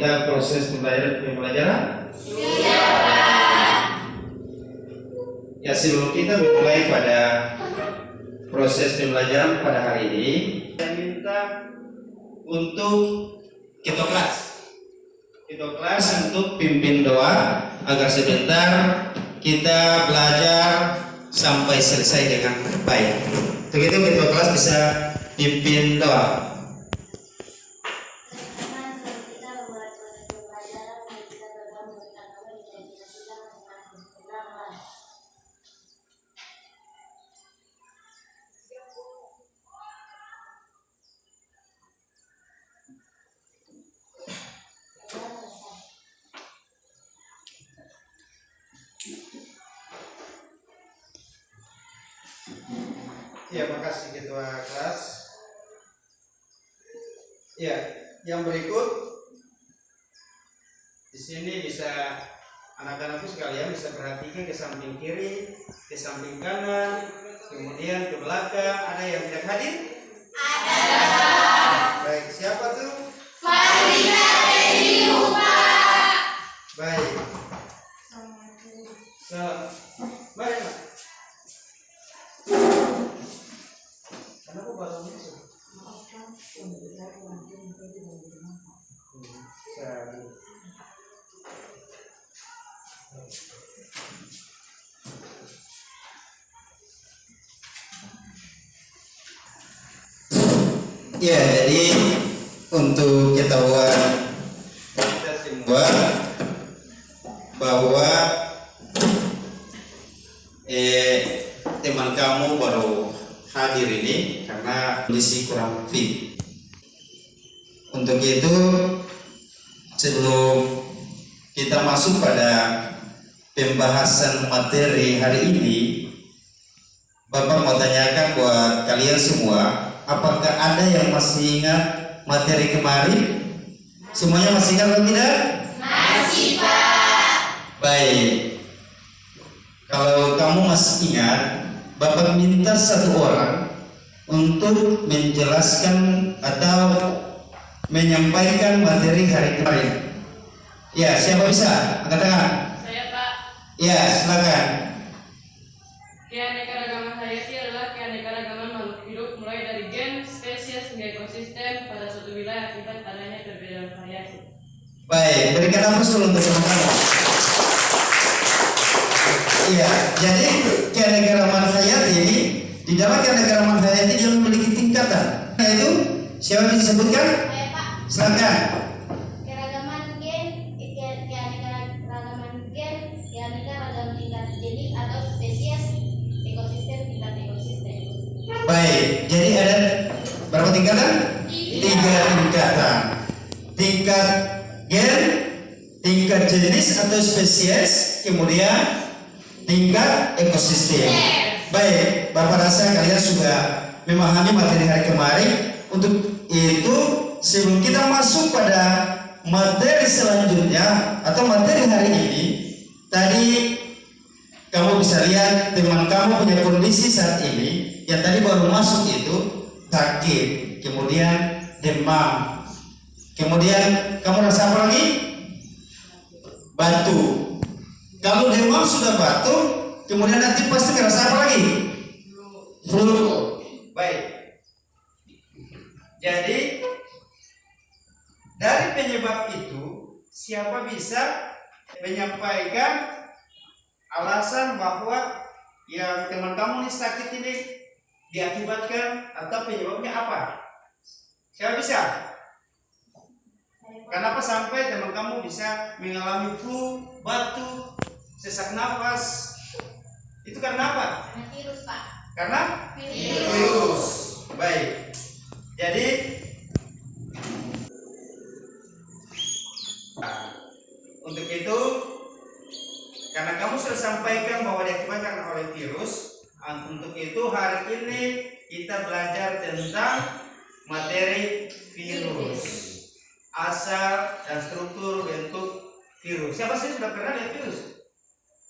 kita proses pembelajaran? Iya, Pak. Ya, sebelum kita mulai pada proses pembelajaran pada hari ini, saya minta untuk ketua kelas untuk pimpin doa agar sebentar kita belajar sampai selesai dengan baik. Untuk itu ketua kelas bisa pimpin doa. Ya, makasih ketua kelas. Ya, yang berikut di sini bisa anak-anakku sekalian bisa perhatikan ke samping kiri, ke samping kanan, kemudian ke belakang. Ada yang tidak hadir? Ada. Baik, siapa tuh? Farida Eni Pak. Baik. Baik, Pak. Kenapa baru masuk? Ya, jadi untuk ketahuan kita semua bahwa teman kamu baru hadir ini karena kondisi kurang fit. Untuk itu, sebelum kita masuk pada pembahasan materi hari ini, Bapak mau tanyakan buat kalian semua, apakah ada yang masih ingat materi kemarin? Semuanya masih ingat atau tidak? Masih, Pak. Baik. Kalau kamu masih ingat, Bapak minta satu orang untuk menjelaskan atau menyampaikan materi hari kemarin. Ya, siapa bisa? Angkat tangan. Saya, Pak. Ya, silakan. Keanekaragaman hayati adalah keanekaragaman makhluk hidup mulai dari gen, spesies hingga ekosistem pada suatu wilayah akibat adanya perbedaan variasi. Baik, berikan aplaus dulu untuk teman-teman. Iya, jadi keanekaragaman hayati ini, di dalam keanekaragaman hayati dia memiliki tingkatan. Yaitu siapa disebutkan? Saya, Pak. Silakan. Keragaman gen, keanekaragaman gen, keanekaragaman tingkat jenis atau spesies, ekosistem tingkat ekosistem. Baik, jadi ada berapa tingkatan? 3 tingkatan. Tingkat gen, tingkat jenis atau spesies, kemudian tingkat ekosistem. Baik, Bapak rasa kalian sudah memahami materi hari kemarin. Untuk itu, sebelum kita masuk pada materi selanjutnya atau materi hari ini, tadi kamu bisa lihat teman kamu punya kondisi saat ini. Yang tadi baru masuk itu sakit, kemudian demam, kemudian kamu rasa apa lagi? Batuk. Kalau demam sudah batuk, kemudian nanti pasti ngerasa apa lagi? Flu. Baik. Jadi dari penyebab itu, siapa bisa menyampaikan alasan bahwa yang teman kamu ini sakit ini diakibatkan atau penyebabnya apa? Siapa bisa? Kenapa sampai teman kamu bisa mengalami flu, batuk, sesak nafas? Itu karena apa? Karena virus, Pak. Karena virus. Baik. Jadi untuk itu, karena kamu sudah sampaikan bahwa diakibatkan oleh virus, untuk itu hari ini kita belajar tentang materi virus, asal dan struktur bentuk virus. Siapa sih sudah pernah lihat virus?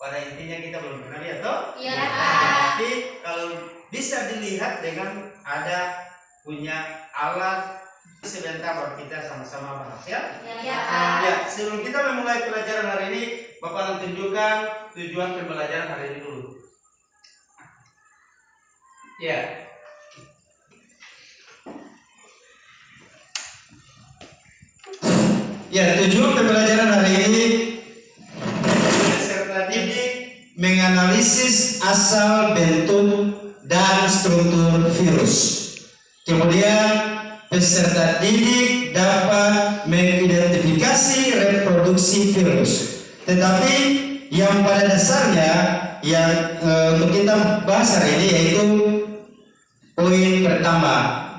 Pada intinya kita belum pernah lihat, toh? Iya. Tapi kalau bisa dilihat dengan ada punya alat Sebentar baru kita sama-sama bahas ya. Ya, Pak. Ya, sebelum kita memulai pelajaran hari ini, Bapak akan tunjukkan tujuan pembelajaran hari ini dulu. Ya. Ya, tujuan pembelajaran hari ini peserta didik menganalisis asal, bentuk, dan struktur virus. Kemudian peserta didik dapat mengidentifikasi reproduksi virus. Tetapi yang pada dasarnya yang untuk kita bahas hari ini yaitu poin pertama,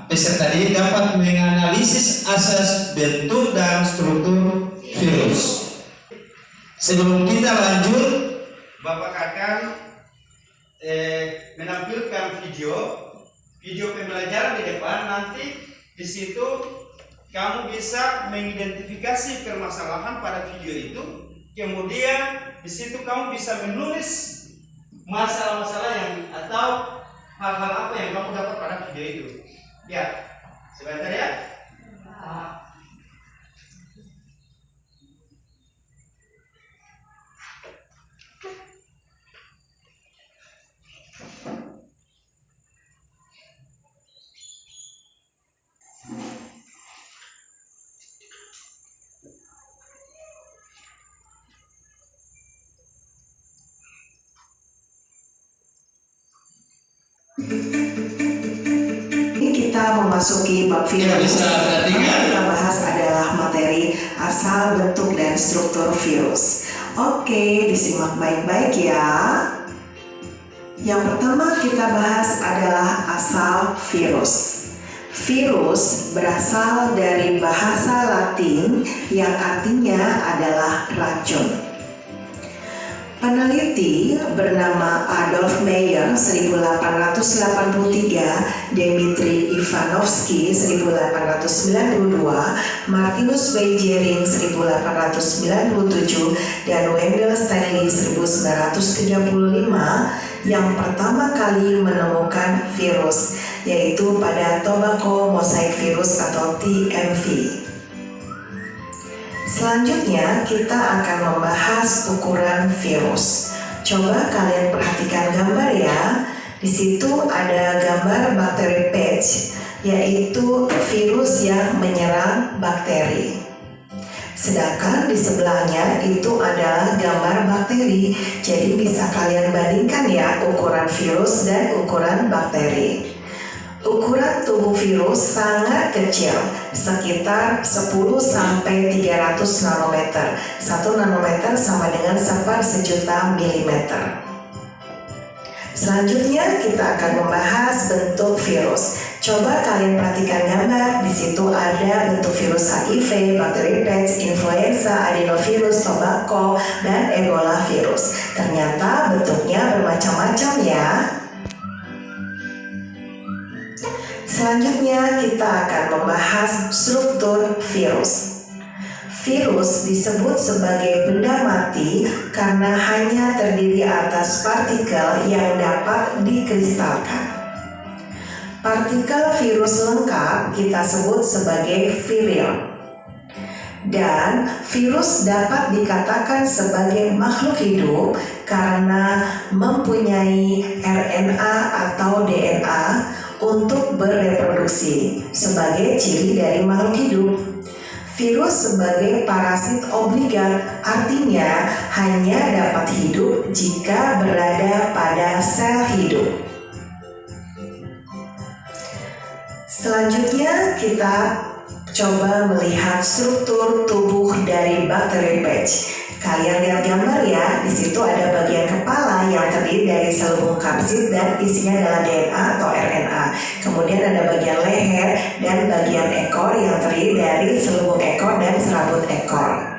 peserta didik dapat menganalisis asas, bentuk, dan struktur virus. Sebelum kita lanjut, Bapak akan menampilkan video pembelajaran di depan. Nanti di situ kamu bisa mengidentifikasi permasalahan pada video itu. Kemudian di situ kamu bisa menulis masalah-masalah yang atau hal-hal apa yang kamu dapat pada video itu. Ya, sebentar ya. Ini kita memasuki bab virus. Ya, bisa perhatikan. Yang kita bahas adalah materi asal, bentuk, dan struktur virus. Oke, disimak baik-baik ya. Yang pertama kita bahas adalah asal virus. Virus berasal dari bahasa Latin yang artinya adalah racun. Peneliti bernama Adolf Meyer 1883, Dmitri Ivanovsky 1892, Martinus Weijering 1897, dan Wendell Stanley 1935 yang pertama kali menemukan virus, yaitu pada tobacco mosaic virus atau TMV. Selanjutnya kita akan membahas ukuran virus. Coba kalian perhatikan gambar ya. Di situ ada gambar bakteri patch, yaitu virus yang menyerang bakteri. Sedangkan di sebelahnya itu adalah gambar bakteri. Jadi bisa kalian bandingkan ya ukuran virus dan ukuran bakteri. Ukuran tubuh virus sangat kecil, sekitar 10 sampai 300 nanometer. 1 nanometer sama dengan 1/1000 milimeter. Selanjutnya kita akan membahas bentuk virus. Coba kalian perhatikan gambar. Di situ ada bentuk virus HIV, bakteri patch, influenza, adenovirus, tobacco, dan Ebola virus. Ternyata bentuknya bermacam-macam ya. Selanjutnya kita akan membahas struktur virus. Virus disebut sebagai benda mati karena hanya terdiri atas partikel yang dapat dikristalkan. Partikel virus lengkap kita sebut sebagai virion. Dan virus dapat dikatakan sebagai makhluk hidup karena mempunyai RNA atau DNA untuk bereproduksi sebagai ciri dari makhluk hidup. Virus sebagai parasit obligat, artinya hanya dapat hidup jika berada pada sel hidup. Selanjutnya kita coba melihat struktur tubuh dari bakteri patch. Kalian lihat gambar ya, di situ ada bagian kepala yang terdiri dari selubung kapsid dan isinya adalah DNA atau RNA. Kemudian ada bagian leher dan bagian ekor yang terdiri dari selubung ekor dan serabut ekor.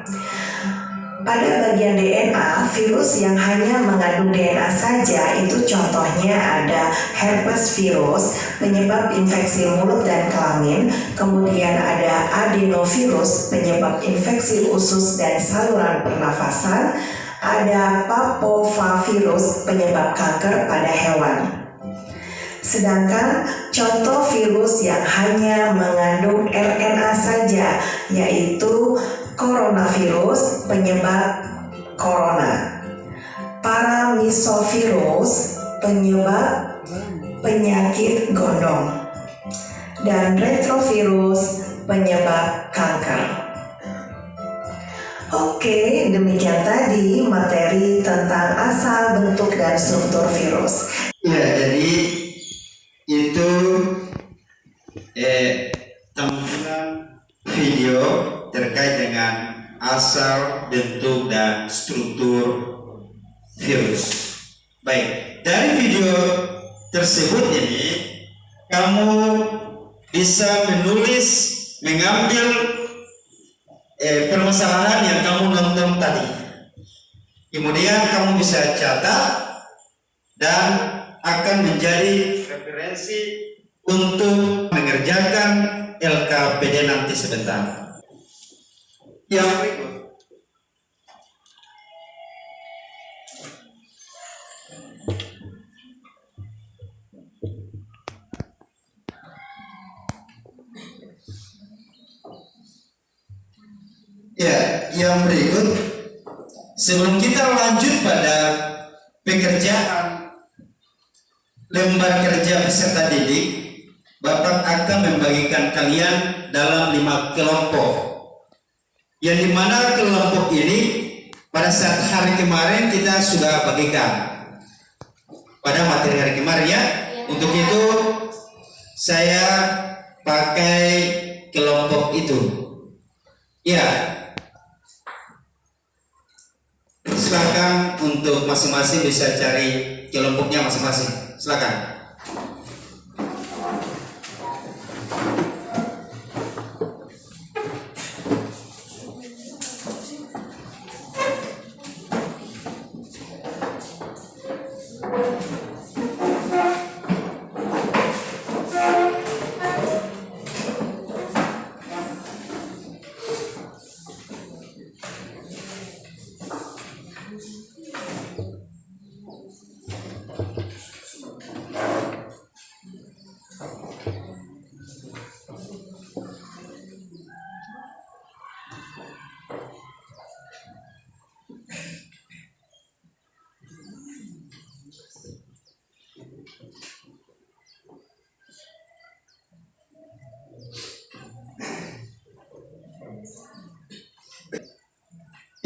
Pada bagian DNA, virus yang hanya mengandung DNA saja itu contohnya ada herpes virus, penyebab infeksi mulut dan kelamin, kemudian ada adenovirus, penyebab infeksi usus dan saluran pernafasan, ada papovavirus, penyebab kanker pada hewan. Sedangkan Contoh virus yang hanya mengandung RNA saja, yaitu coronavirus penyebab corona, paramisovirus penyebab penyakit gondong, dan retrovirus penyebab kanker. Oke, demikian tadi materi tentang asal, bentuk, dan struktur virus. Ya, jadi itu tampilan video terkait dengan asal, bentuk, dan struktur virus. Baik, dari video tersebut ini kamu bisa mengambil permasalahan yang kamu nonton tadi. Kemudian kamu bisa catat dan akan menjadi referensi untuk mengerjakan LKPD nanti sebentar. Yang berikut. Ya, yang berikut, sebelum kita lanjut pada pekerjaan lembar kerja peserta didik, Bapak akan membagikan kalian dalam 5 kelompok. Yang dimana kelompok ini pada saat hari kemarin kita sudah bagikan pada materi hari kemarin ya. Untuk itu saya pakai kelompok itu. Ya. Silakan untuk masing-masing bisa cari kelompoknya masing-masing. Silakan.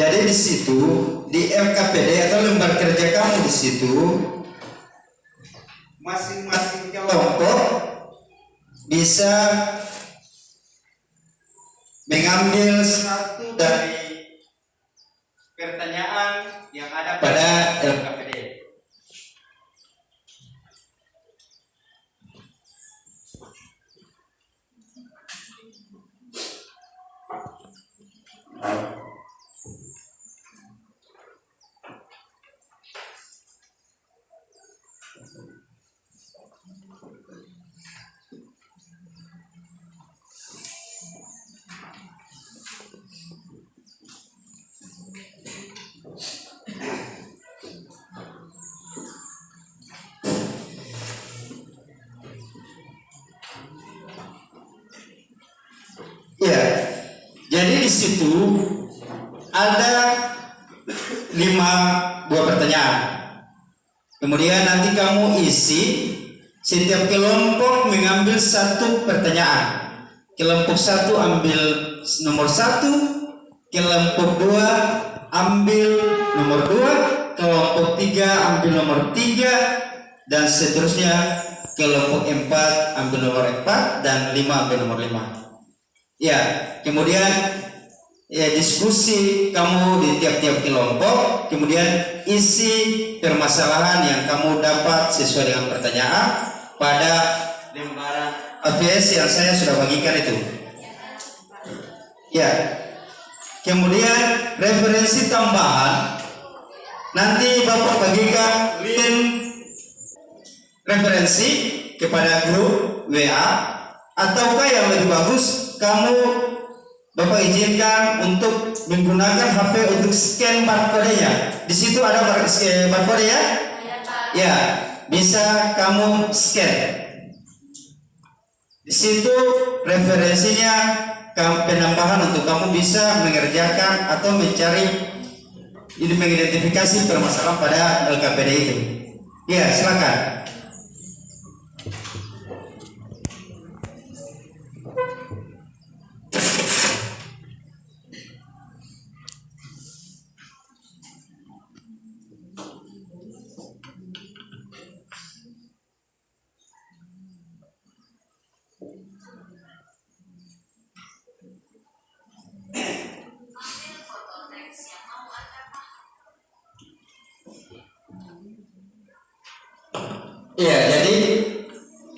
Jadi di situ di LKPD atau lembar kerja kamu di situ masing-masing kelompok bisa mengambil satu dari pertanyaan yang ada pada LKPD. Ya, jadi di situ ada 5 buah pertanyaan. Kemudian nanti kamu isi, setiap kelompok mengambil 1 pertanyaan. Kelompok 1 ambil nomor 1, kelompok 2 ambil nomor 2, kelompok 3 ambil nomor 3, dan seterusnya. Kelompok 4 ambil nomor 4 dan 5 ambil nomor 5. Ya, kemudian ya diskusi kamu di tiap-tiap kelompok, kemudian isi permasalahan yang kamu dapat sesuai dengan pertanyaan pada lembaran AVS yang saya sudah bagikan itu. Ya, kemudian referensi tambahan nanti Bapak bagikan link referensi kepada grup WA, ataukah yang lebih bagus kamu Bapak izinkan untuk menggunakan HP untuk scan barcode-nya. Di situ ada barcode ya? Ya, bisa kamu scan. Di situ referensinya penambahan untuk kamu bisa mengerjakan atau mencari ini mengidentifikasi permasalahan pada LKPD itu. Ya, silakan. Ya, jadi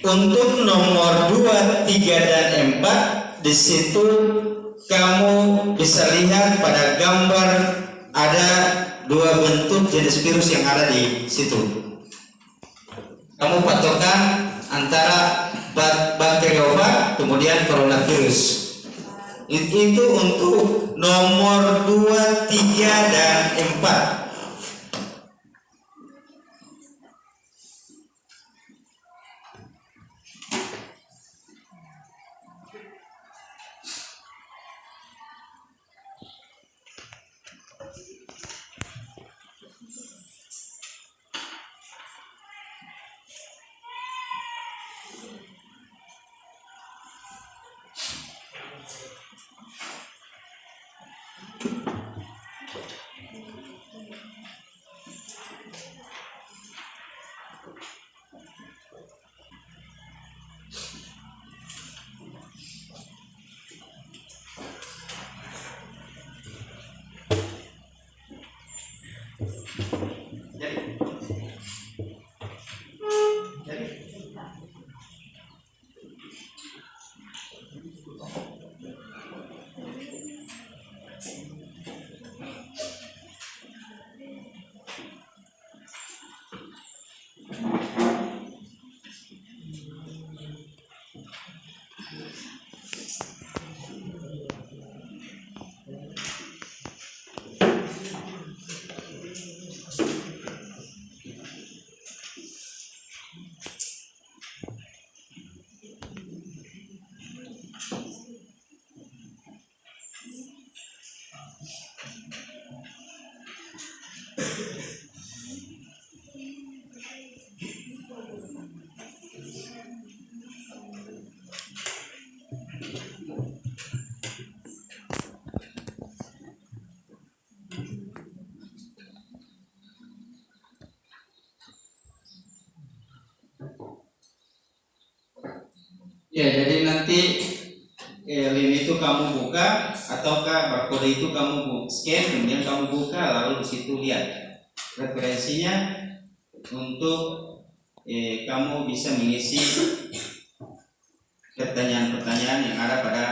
untuk nomor 2, 3, dan 4 di situ kamu bisa lihat pada gambar ada 2 bentuk jenis virus yang ada di situ. Kamu patokan antara bakteriofag kemudian coronavirus. Itu untuk nomor 2, 3, dan 4. Ya, jadi nanti link itu kamu buka ataukah barcode itu kamu scan kemudian kamu buka lalu di situ lihat referensinya untuk kamu bisa mengisi pertanyaan-pertanyaan yang ada pada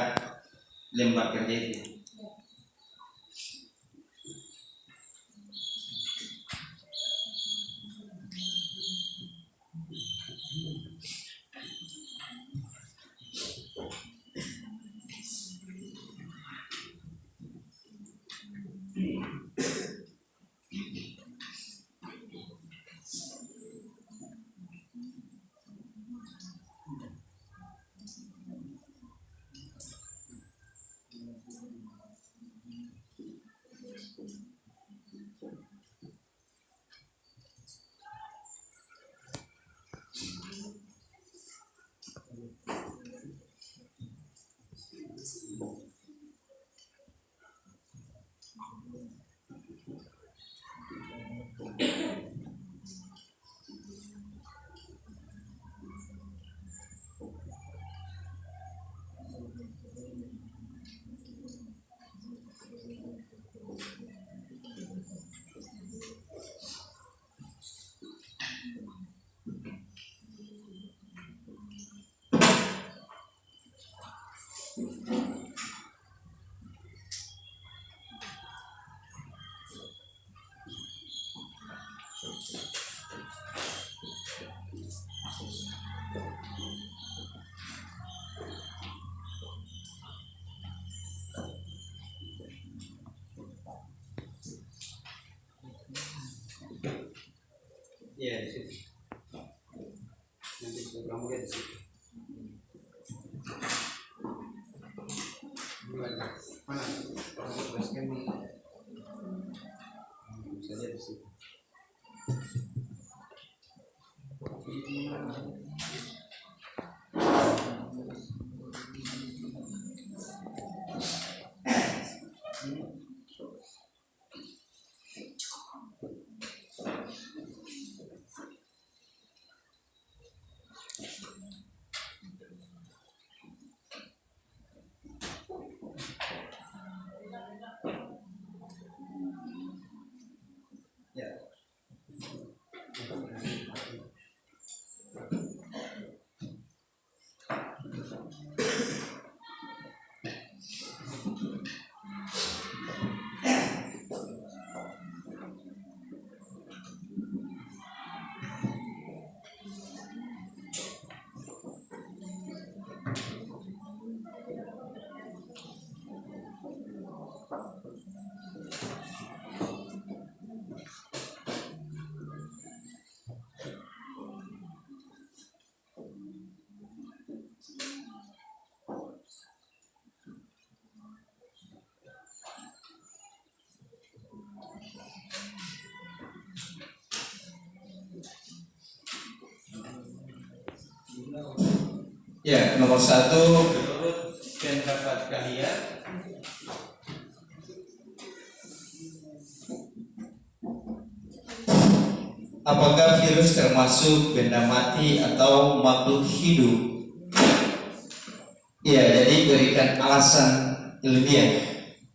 lembar kerja itu. Iya, di situ. Nanti kamu lihat di situ. Ya, nomor 1 menurut pendapat kalian, apakah virus termasuk benda mati atau makhluk hidup? Ya, jadi berikan alasan ilmiah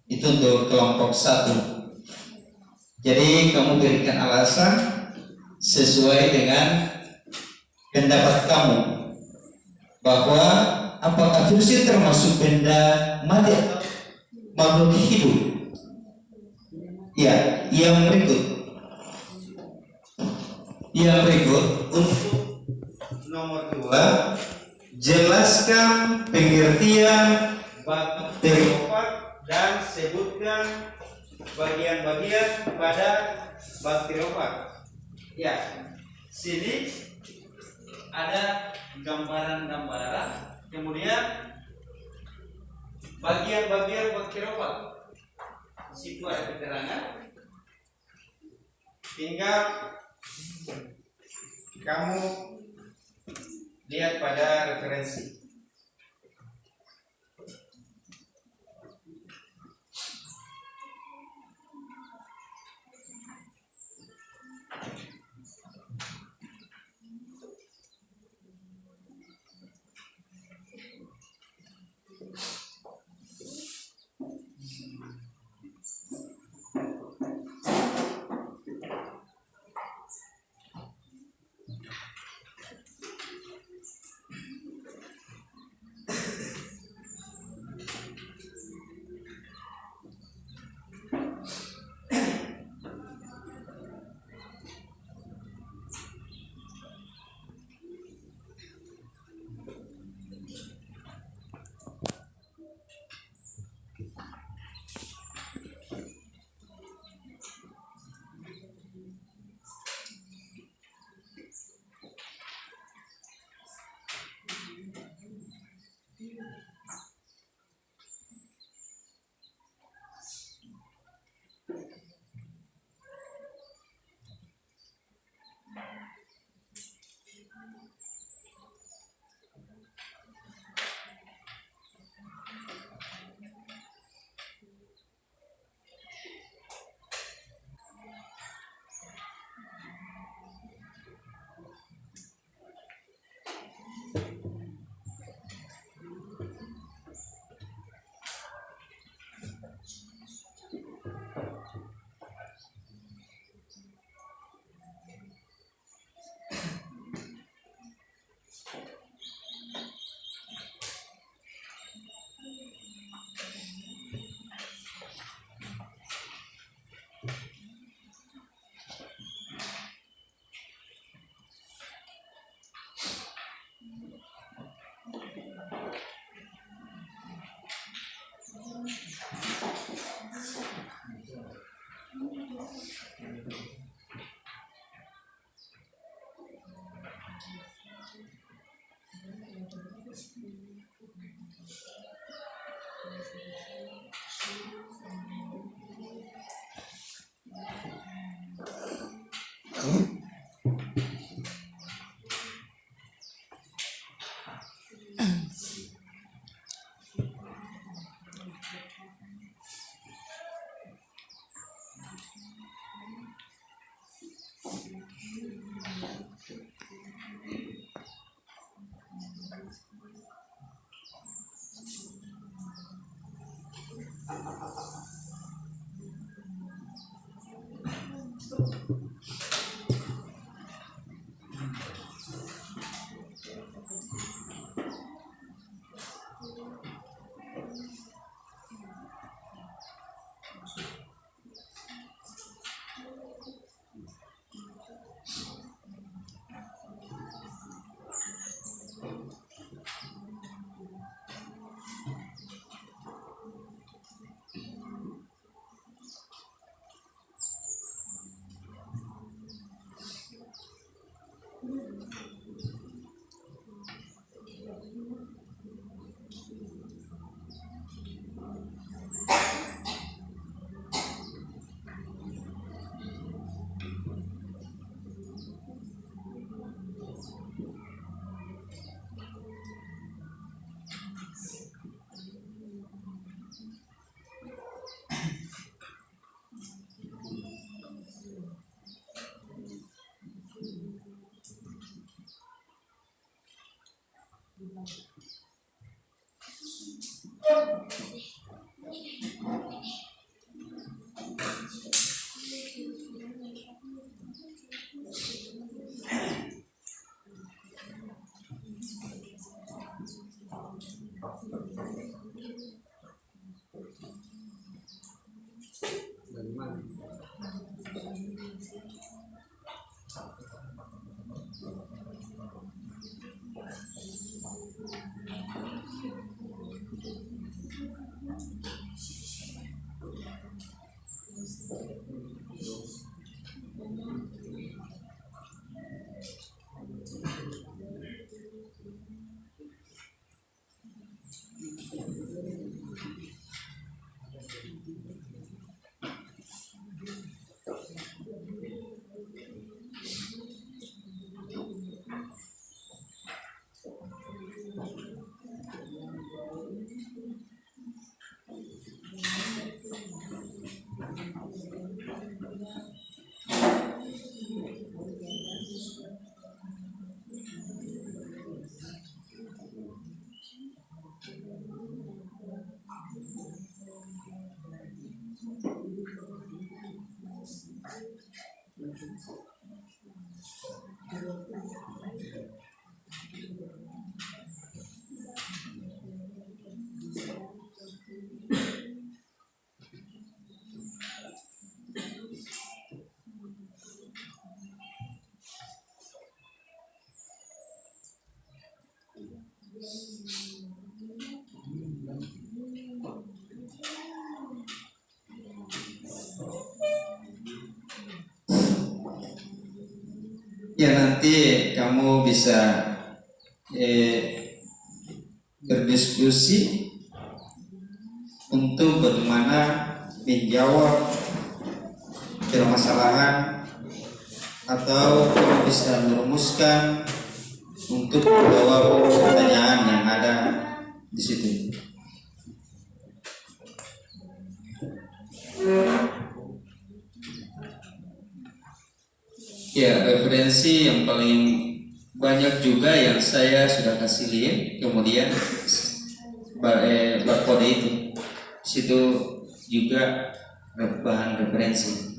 itu untuk kelompok 1. Jadi kamu berikan alasan sesuai dengan pendapat kamu bahwa apakah virus itu termasuk benda mati atau makhluk hidup. Ya, yang berikut untuk nomor 2, jelaskan pengertian bakteriofag dan sebutkan bagian-bagian pada bakteriofag. Ya, sini ada gambaran-gambaran, kemudian bagian-bagian bakteriofag. Di situ ada keterangan. Tinggal kamu lihat pada referensi. Ya, nanti kamu bisa berdiskusi untuk bagaimana menjawab permasalahan, atau kamu bisa merumuskan untuk menjawab pertanyaan yang ada di situ. Ya, referensi yang paling banyak juga yang saya sudah kasih lihat, kemudian barcode itu, situ juga bahan referensi.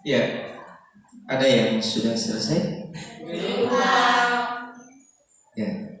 Ya, ada yang sudah selesai? Ya.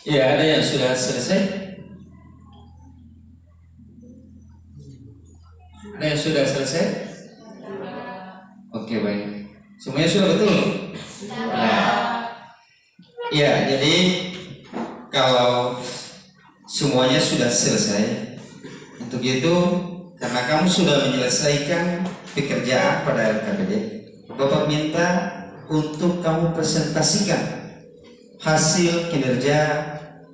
Ya, ada yang sudah selesai? Ada yang sudah selesai? Oke, baik. Semuanya sudah betul? Ya, jadi kalau semuanya sudah selesai, untuk itu karena kamu sudah menyelesaikan pekerjaan pada LKPD, Bapak minta untuk kamu presentasikan hasil kinerja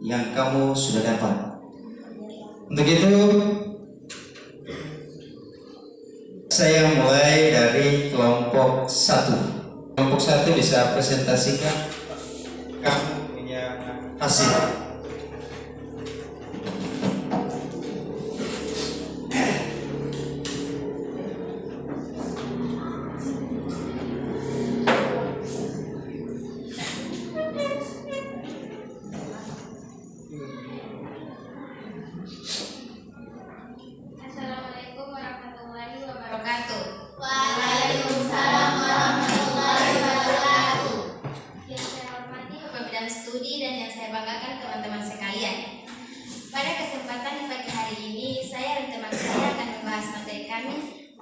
yang kamu sudah dapat. Untuk itu saya mulai dari kelompok 1. Kelompok 1 bisa presentasikan kamu punya hasil. Assalamualaikum warahmatullahi wabarakatuh. Waalaikumsalam warahmatullahi wabarakatuh. Yang saya hormati Bapak Bidang Studi dan yang saya banggakan teman-teman sekalian. Pada kesempatan pagi hari ini, saya dan teman saya akan membahas materi kami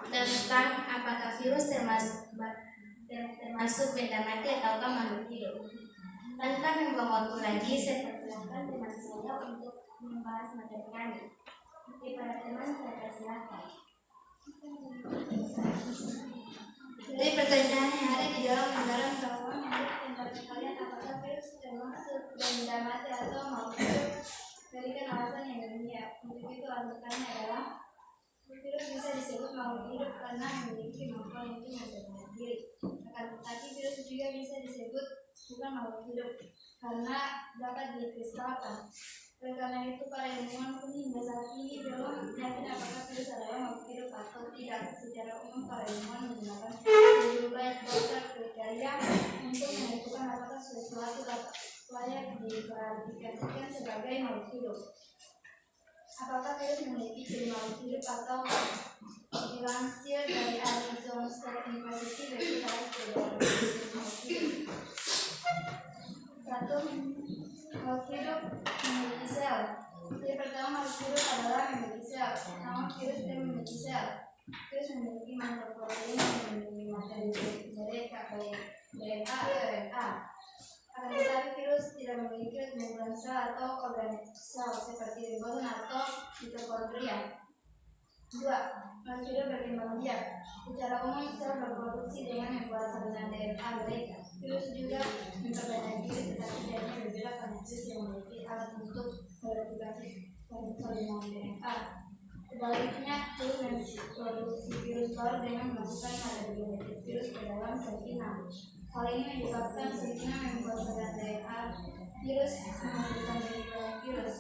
tentang apakah virus termasuk benda mati ataukah makhluk hidup. Tanpa membuang waktu lagi, saya persilakan teman saya untuk membahas materi kami. Para teman, saya persilakan. Dari pertanyaan yang ada di dalam anggaran bahwa menurut pendapat kalian apakah virus termasuk benda mati atau makhluk hidup? Berikan alasan yang ilmiah. Untuk itu alasannya adalah virus bisa disebut makhluk hidup karena memiliki kemampuan untuk memperbaiki diri. Akan tetapi virus juga bisa disebut bukan makhluk hidup karena dapat dikristalkan. Oleh karena itu, para ilmuwan pun hingga saat ini belum yakin apakah virus adalah makhluk hidup atau tidak. Secara umum, para ilmuwan menggunakan sejumlah daftar kriteria untuk menentukan apakah sesuatu layak diklasifikasikan sebagai makhluk hidup. Apakah virus memiliki ciri makhluk hidup atau dilansir dari Arizona State University website makhluk hidup. 1. Makhluk hidup memiliki sel. Yang pertama, makhluk hidup adalah memiliki sel. Namun virus tidak memiliki sel. Virus memiliki makroprotein yang melindungi materi mereka baik DNA atau RNA. Akan tetapi virus tidak memiliki membrana sel atau organ sel seperti ribosom atau mitokondria. 2. Makhluk hidup berkembang biak. Secara umum, sel berproduksi dengan membuat salinan DNA mereka. Virus juga memperbanyak diri, tetapi DNA berbeda karena virus yang memiliki alat untuk mereplikasi salinan DNA. Sebaliknya, virus memproduksi virus baru dengan memasukkan materi genetik virus ke dalam sel inang. Hal ini menyebabkan sel inang membuat salinan DNA virus menghasilkan banyak virus.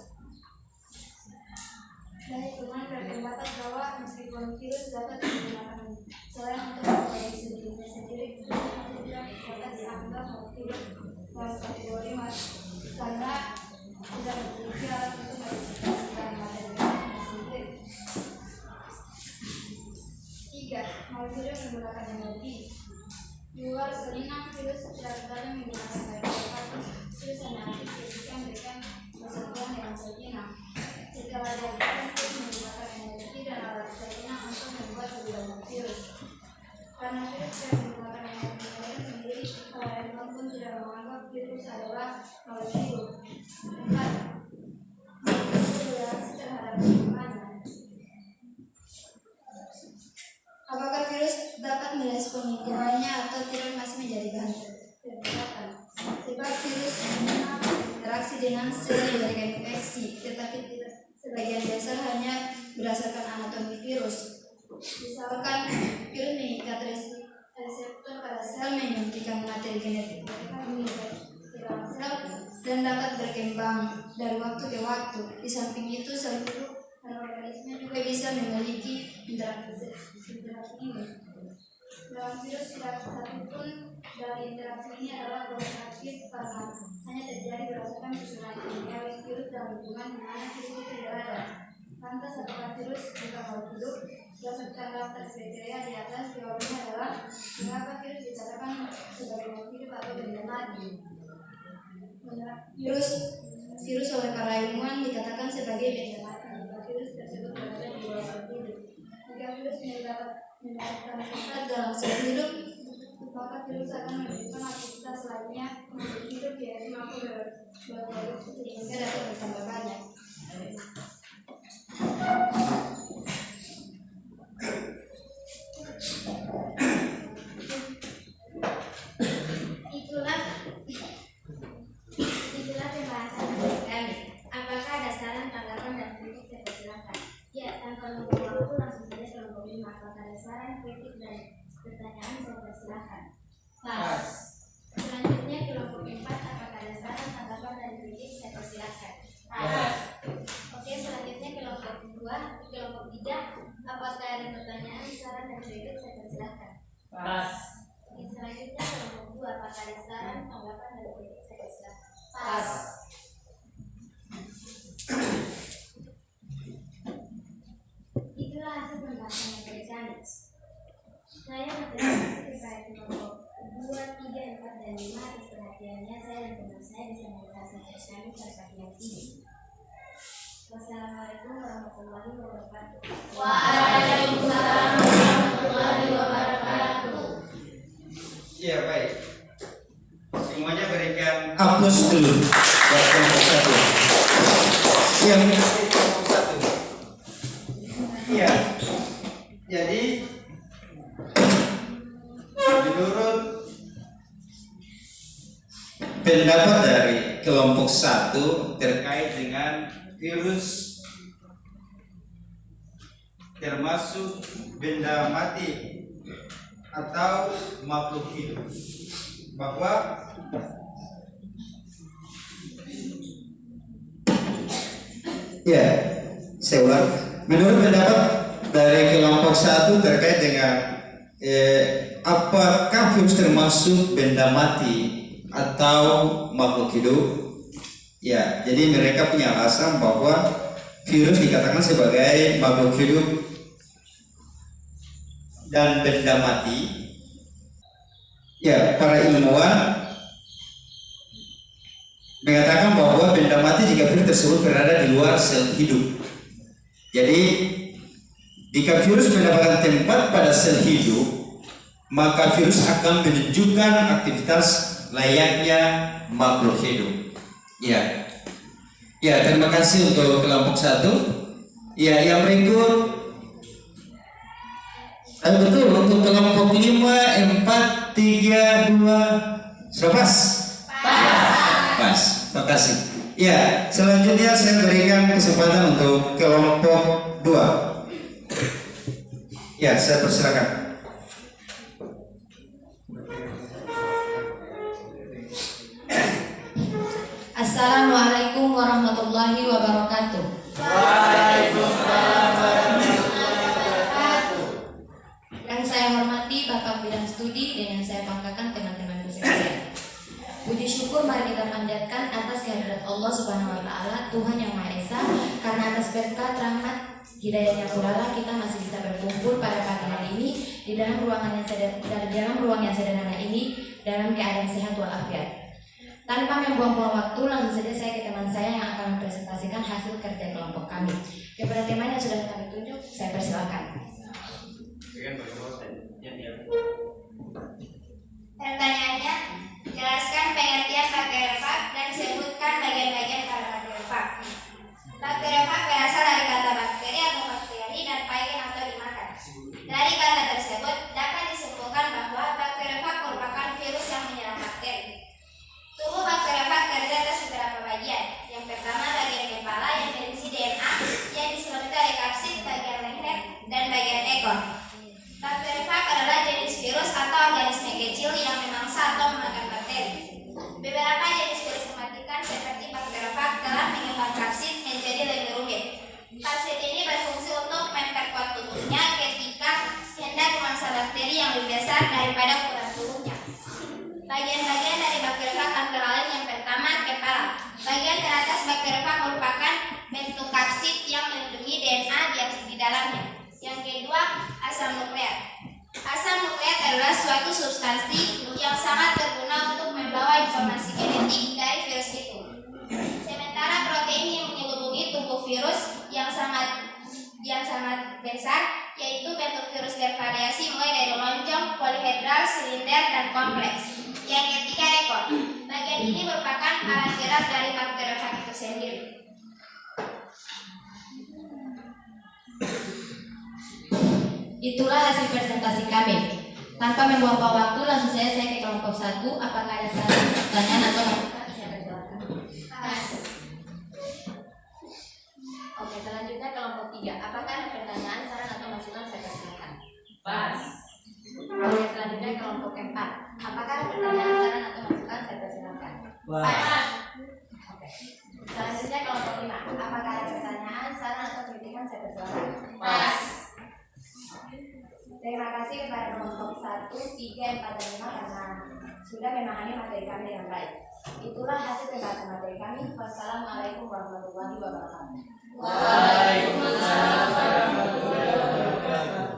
Banyak ilmuwan berpendapat bahwa meskipun virus dapat menggunakan sel untuk memproduksi dirinya sendiri, virus tidak dapat dianggap makhluk hidup dalam kategori karena tidak memiliki alat untuk mereplikasikan materi genetiknya sendiri. 3. Makhluk hidup menggunakan energi. Di luar sel inang, virus tidak berdaya menggunakan energi. Virus hanya aktif ketika mereka bersentuhan dengan sel inang. Setelah diaktifkan, virus menggunakan energi dan alat sel inang untuk membuat lebih banyak virus. Karena virus tidak menggunakan energinya sendiri, para ilmuwan pun tidak menganggap virus adalah makhluk hidup. 4. Toleransi terhadap lingkungannya. Apakah virus dapat merespon lingkungannya atau tidak masih menjadi bahan perdebatan. Sebab virus berinteraksi dengan sel yang memberikan infeksi, tetapi tidak sebagian besar hanya berdasarkan anatomi virus. Misalkan virus mengikat reseptor pada sel menyuntikkan materi genetik ke dalam sel dan dapat berkembang dari waktu ke waktu. Di samping itu, sel hidup dan organisme juga bisa memiliki interaksi ini. Dalam virus tidak satu pun dari interaksi ini adalah aktif karena hanya terjadi berdasarkan susunan kimiawi virus dalam lingkungan di mana virus itu tidak ada. Lantas, apakah virus bukan makhluk hidup? Berdasarkan daftar kriteria di atas, jawabannya adalah mengapa virus dikatakan sebagai makhluk hidup atau benda mati. Virus Virus oleh para ilmuwan dikatakan sebagai benda mati. Virus tersebut berada di luar sel hidup. Jika virus mendapatkan tempat dalam sel hidup, maka virus akan memberikan aktivitas lainnya untuk hidup, yaitu mampu berproduksi sehingga dapat bertambah banyak. Itulah pembahasan dari kami. Apakah ada saran, tanggapan, dan kritik? Saya persilakan. Ya, tanpa menunggu waktu langsung saja kelompok 5. Apakah ada saran, kritik, dan pertanyaan? Saya persilakan. Pas. Selanjutnya kelompok 4. Apakah ada saran, tanggapan, dan kritik? Saya persilakan. Pas. Oke, selanjutnya kelompok 2. Kelompok 3. Apakah ada pertanyaan, saran, dan kritik? Saya persilakan. Pas. Oke, selanjutnya kelompok 2. Apakah ada saran, tanggapan, dan kritik? Saya persilakan. Pas. Itulah hasil pembahasan materi kami. Saya berterima kasih kepada kelompok 2, 3, 4, dan 5 atas perhatiannya. Saya dan teman saya bisa membahas materi kami pada pagi yang ini. Wassalamualaikum warahmatullahi wabarakatuh. Waalaikumsalam warahmatullahi wabarakatuh. Ya, baik. Semuanya berikan aplaus dulu buat kelompok 1. Yang kelompok 1. Iya. Jadi menurut pendapat dari kelompok 1 terkait dengan virus termasuk benda mati atau makhluk hidup, bahwa ya, saya ulang. Menurut pendapat dari kelompok 1 terkait dengan apakah virus termasuk benda mati atau makhluk hidup? Ya, jadi mereka punya alasan bahwa virus dikatakan sebagai makhluk hidup dan benda mati. Ya, para ilmuwan mengatakan bahwa benda mati jika virus tersebut berada di luar sel hidup. Jadi, jika virus mendapatkan tempat pada sel hidup, maka virus akan menunjukkan aktivitas layaknya makhluk hidup. Ya, ya, terima kasih untuk kelompok 1. Ya, yang berikut. Betul, untuk kelompok 5, 4, 3, 2. Sudah pas? Pas. Terima kasih. Ya, selanjutnya saya berikan kesempatan untuk kelompok 2. Ya, saya persilakan. Assalamualaikum warahmatullahi wabarakatuh. Waalaikumsalam warahmatullahi wabarakatuh. Yang saya hormati Bapak Bidang Studi dan yang saya banggakan teman-teman sekalian. Puji syukur mari kita panjatkan atas kehadirat Allah Subhanahu wa taala, Tuhan yang Maha Esa, karena atas berkat rahmat hidayahnya pula kita masih bisa berkumpul pada pagi hari ini di dalam ruang yang sederhana ini dalam keadaan sehat walafiat. Tanpa membuang-buang waktu, langsung saja saya ke teman saya yang akan mempresentasikan hasil kerja kelompok kami. Kepada teman yang sudah kami tunjuk, saya persilakan. Pertanyaannya, jelaskan pengertian bakteriofag dan sebutkan bagian-bagian pada bakteriofag. Bakteriofag berasal dari kata bakteri atau bakteri dan phagen atau dimakan. Dari kata tersebut dapat disimpulkan bahwa bakteriofag merupakan virus yang menyerang bakteri. Tubuh bakteriofag terdiri atas beberapa bagian. Yang pertama bagian kepala yang berisi DNA yang diselimuti oleh kapsid, bagian leher, dan bagian ekor. Bakteriofag adalah jenis virus atau organisme kecil yang memangsa atau memakan bakteri. Beberapa jenis virus mematikan seperti bakteriofag telah mengembang kapsid menjadi lebih rumit. Kapsid ini berfungsi untuk memperkuat tubuhnya ketika hendak memangsa bakteri yang lebih besar daripada ukuran tubuhnya. Bagian-bagian dari bakteriofag antara lain yang pertama kepala. Bagian teratas bakteriofag merupakan bentuk kapsid yang melindungi DNA di dalamnya. Yang kedua, asam nukleat. Asam nukleat adalah suatu substansi yang sangat berguna untuk membawa informasi genetik dari virus itu. Sementara besar, yaitu bentuk virus bervariasi mulai dari lonjong, polihedral, silinder, dan kompleks. Yang ketiga, ekor. Bagian ini merupakan alat gerak dari bakteriofag itu sendiri. Itulah hasil presentasi kami. Tanpa membuang waktu, langsung saja saya ke kelompok 1. Apakah ada pertanyaan atau masukan? Pas. Oke, selanjutnya kelompok 3. Apakah ada pertanyaan, saran atau masukan? Saya persilakan. Pas. Oke, selanjutnya kelompok 4. Apakah ada pertanyaan, saran atau masukan? Saya persilakan. Pas. Oke. Selanjutnya kelompok 5. Apakah ada pertanyaan, saran atau kritikan? Saya persilakan. Pas. Terima kasih kepada kelompok 1, 3, 4, dan 5 karena sudah memahami materi kami dengan baik. Itulah hasil pembahasan materi kami. Wassalamualaikum warahmatullahi wabarakatuh. Waalaikumsalam warahmatullahi wabarakatuh.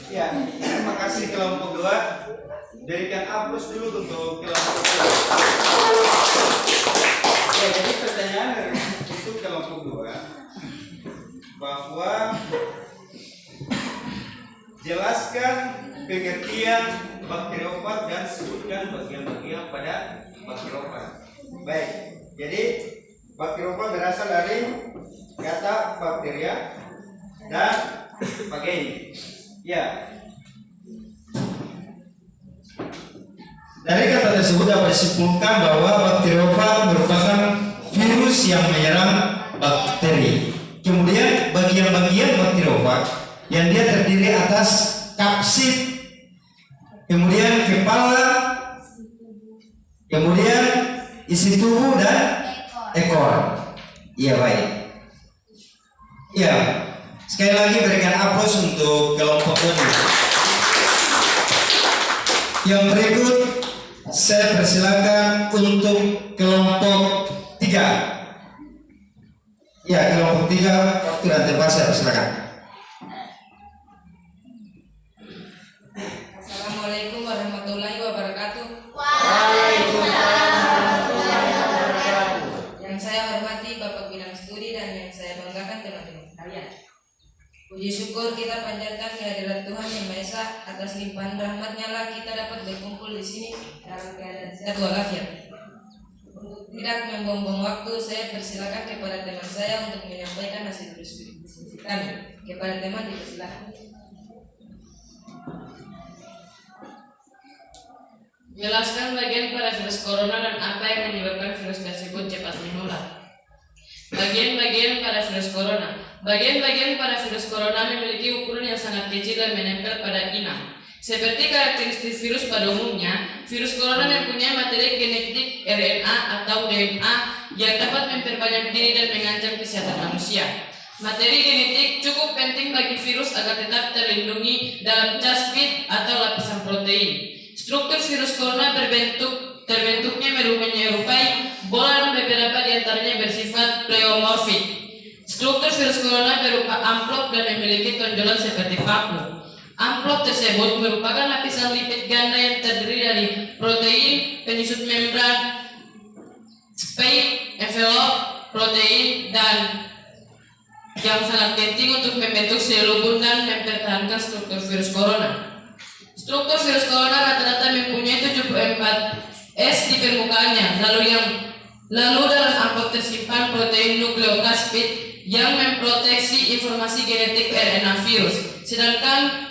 Ya, terima kasih kelompok 2. Berikan aplaus dulu untuk kelompok 2. Ya, jadi pertanyaan untuk kelompok 2 bahwa jelaskan pengertian bakteriofag dan sebutkan bagian-bagian pada bakteriofag. Baik, jadi bakteriofag berasal dari kata bakteria dan bagian. Ya. Dari kata tersebut dapat disimpulkan bahwa bakteriofag merupakan virus yang menyerang bakteri. Kemudian bagian-bagian bakteriofag yang dia terdiri atas kapsid, kemudian kepala, kemudian isi tubuh dan ekor. Iya, baik. Ya, sekali lagi berikan aplaus untuk kelompok ini. Yang berikut saya persilakan untuk kelompok 3. Ya, kelompok 3 waktu dan tempat saya persilakan. Assalamualaikum warahmatullahi wabarakatuh. Yang saya hormati Bapak Bidang Studi dan yang saya banggakan teman-teman sekalian. Puji syukur kita panjatkan kehadiran Tuhan Yang Maha Esa atas limpahan rahmat-Nya lah kita dapat berkumpul di sini dalam keadaan sehat walafiat. Untuk tidak membuang-buang waktu, saya persilakan kepada teman saya untuk menyampaikan hasil diskusi kami. Kepada teman dipersilakan. Jelaskan bagian pada virus corona dan apa yang menyebabkan virus tersebut cepat menular. Bagian-bagian pada virus corona. Bagian-bagian pada virus corona memiliki ukuran yang sangat kecil dan menempel pada inang. Seperti karakteristik virus pada umumnya, virus corona mempunyai materi genetik RNA atau DNA yang dapat memperbanyak diri dan mengancam kesehatan manusia. Materi genetik cukup penting bagi virus agar tetap terlindungi dalam plasmid atau lapisan protein. Struktur virus corona terbentuknya menyerupai bola dan beberapa diantaranya bersifat pleomorfik. Struktur virus corona berupa amplop dan memiliki tonjolan seperti paku. Amplop tersebut merupakan lapisan lipid ganda yang terdiri dari protein, penyusun membran, spike, envelop, protein, dan yang sangat penting untuk membentuk sel lubun dan mempertahankan struktur virus corona. Struktur virus corona rata-rata mempunyai 74 S di permukaannya, lalu dalam amplop tersimpan protein nukleokapsid yang memproteksi informasi genetik RNA virus, sedangkan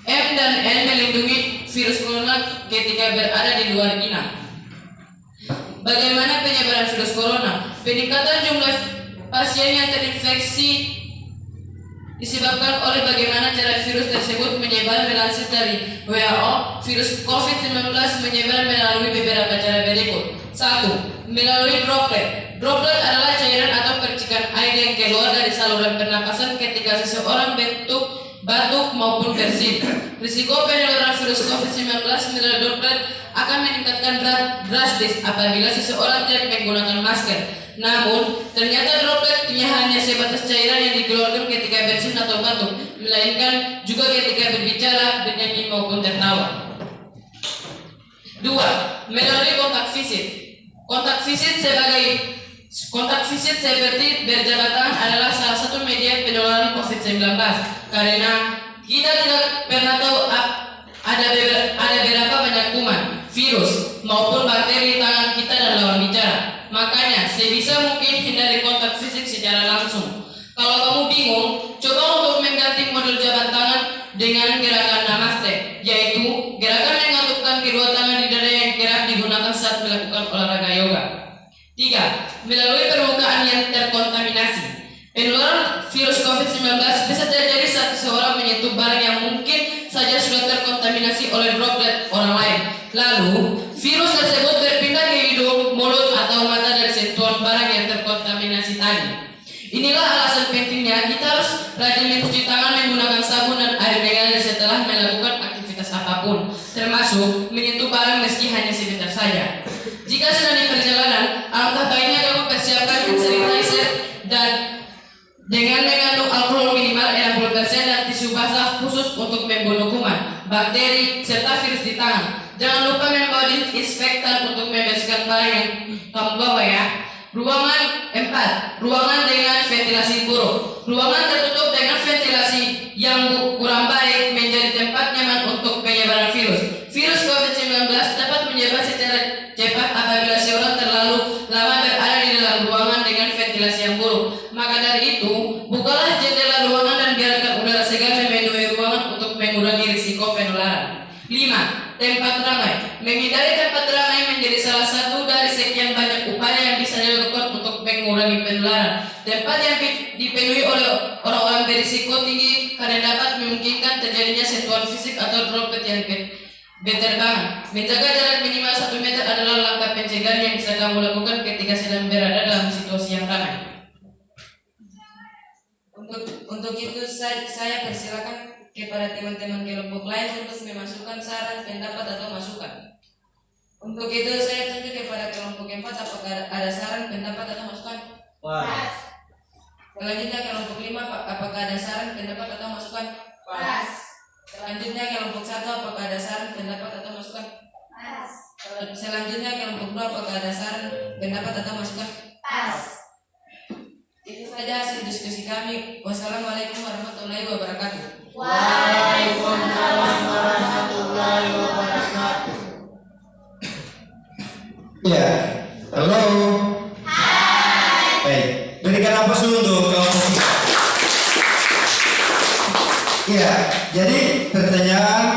M dan N melindungi virus corona ketika berada di luar inang. Bagaimana penyebaran virus corona? Peningkatan jumlah pasien yang terinfeksi disebabkan oleh bagaimana cara virus tersebut menyebar. Melansir dari WHO, virus COVID-19 menyebar melalui beberapa cara berikut. 1. Melalui droplet. Droplet adalah cairan atau percikan air yang keluar dari saluran pernapasan ketika seseorang batuk maupun bersin. Risiko penularan virus COVID-19 melalui droplet akan meningkatkan drastis apabila seseorang tidak menggunakan masker. Namun, ternyata droplet hanya sebatas cairan yang dikeluarkan ketika bersin atau batuk, melainkan juga ketika berbicara, bernyanyi maupun tertawa. 2. Melalui kontak fisik. Kontak fisik sebagai Kontak fisik seperti berjabat tangan adalah salah satu media penularan COVID-19 karena kita tidak pernah tahu ada berapa banyak kuman, virus, maupun bakteri di tangan kita dan lawan bicara. Makanya sebisa mungkin hindari kontak fisik secara langsung. Kalau kamu bingung, coba untuk mengganti model jabat tangan dengan gerakan namaste, yaitu gerakan mengatupkan kedua tangan di dada yang kerap digunakan saat melakukan olahraga yoga. 3. Melalui permukaan yang terkontaminasi. Penularan virus COVID-19 bisa terjadi saat seseorang menyentuh barang yang mungkin saja sudah terkontaminasi oleh droplet orang lain. Lalu, virus tersebut berpindah ke hidung, mulut, atau mata dari sentuhan barang yang terkontaminasi tadi. Inilah alasan pentingnya kita harus rajin mencuci tangan menggunakan sabun dan air mengalir setelah melakukan aktivitas apapun, termasuk menyentuh barang meski hanya sebentar saja. Jika sedang di perjalanan, alangkah baiknya kamu persiapkan hand sanitizer dan dengan mengandung alkohol minimal 60% dan tisu basah khusus untuk membunuh kuman, bakteri, serta virus di tangan. Jangan lupa membawa disinfektan untuk membersihkan barang yang kamu bawa ya. Ruangan 4. Ruangan dengan ventilasi buruk. Ruangan tertutup dengan ventilasi yang kurang baik menjadi tempat nyaman untuk penyebaran virus. Virus COVID-19 dapat menyebar secara cepat apabila seorang terlalu lama berada di dalam ruangan dengan ventilasi yang buruk. Maka dari itu, bukalah jendela ruangan dan biarkan udara segar memenuhi ruangan untuk mengurangi risiko penularan. 5. Tempat ramai. Menghindari tempat ramai menjadi salah satu dari sekian banyak upaya yang bisa dilakukan untuk mengurangi penularan. Tempat yang dipenuhi oleh orang-orang berisiko tinggi karena dapat memungkinkan terjadinya sentuhan fisik atau droplet yang berterbangan. Menjaga jarak minimal 1 meter adalah langkah pencegahan yang bisa kamu lakukan ketika sedang berada dalam situasi yang ramai. Untuk itu saya persilakan kepada teman-teman kelompok lain untuk memasukkan saran, pendapat, atau masukan. Untuk itu saya tunjuk kepada kelompok 4 apakah ada saran, pendapat, atau masukan. Pas. Selanjutnya kelompok 5 apakah ada saran, pendapat, atau masukan. Pas. Selanjutnya kelompok 1 apakah ada saran, pendapat, atau masukan. Pas. Selanjutnya kelompok 2 apakah ada saran, pendapat, atau masukan. Pas. Itu saja hasil diskusi kami. Wassalamualaikum warahmatullahi wabarakatuh. Waalaikumsalam warahmatullahi wabarakatuh. Ya, halo. Hai. Baik, berikan aplaus dulu untuk kelompok 3. Ya, jadi pertanyaan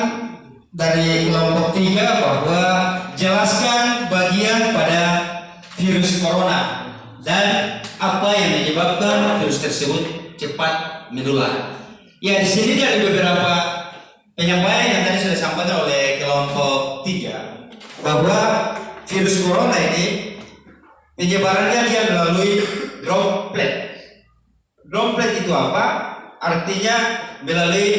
dari kelompok 3 bahwa jelaskan bagian pada virus corona dan apa yang menyebabkan virus tersebut cepat menular. Ya, di sini dari beberapa penyampaian yang tadi sudah disampaikan oleh kelompok 3 bahwa virus corona ini penyebarannya dia melalui droplet. Droplet itu apa? Artinya melalui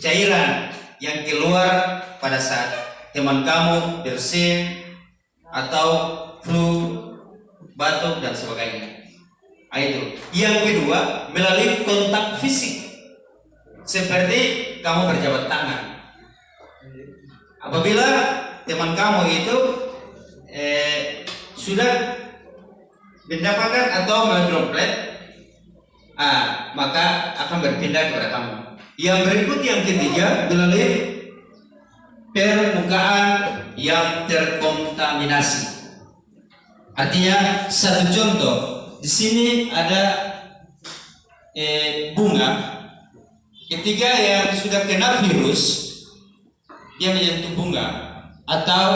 cairan yang keluar pada saat teman kamu bersin atau flu, batuk dan sebagainya. Itu. Yang kedua, melalui kontak fisik. Seperti kamu berjabat tangan. Apabila teman kamu itu sudah mendapatkan atau melalui droplet, maka akan berpindah kepada kamu. Yang berikut yang ketiga, melalui permukaan yang terkontaminasi. Artinya satu contoh, di sini ada bunga. Ketika yang sudah kena virus, dia menyentuh bunga, atau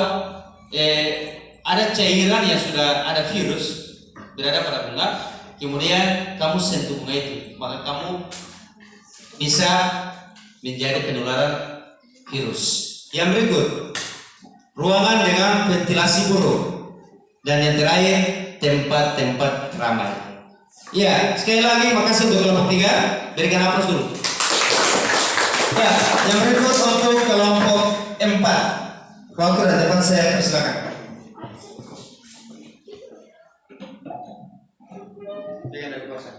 ada cairan yang sudah ada virus berada pada bunga, kemudian kamu sentuh bunga itu, maka kamu bisa menjadi penularan virus. Yang berikut, ruangan dengan ventilasi buruk, dan yang terakhir tempat-tempat ramai. Ya, sekali lagi makasih untuk kelompok 3. Berikan aplaus dulu. Ya, yang berikut untuk kelompok 4. Waktu dan tempat saya persilakan. Jangan ada kuasa.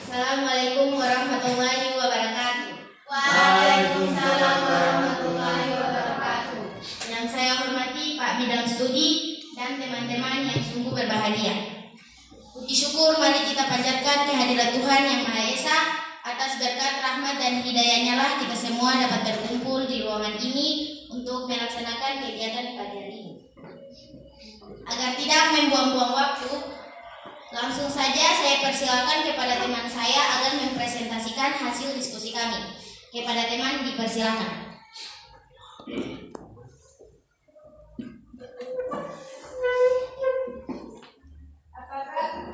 Assalamualaikum warahmatullahi wabarakatuh. Waalaikumsalam warahmatullahi wabarakatuh. Yang saya studi dan teman-teman yang sungguh berbahagia. Puji syukur mari kita panjatkan kehadirat Tuhan Yang Maha Esa. Atas berkat rahmat dan hidayahnya lah kita semua dapat berkumpul di ruangan ini untuk melaksanakan kegiatan pagi hari ini. Agar tidak membuang-buang waktu, langsung saja saya persilakan kepada teman saya agar mempresentasikan hasil diskusi kami. Kepada teman dipersilakan.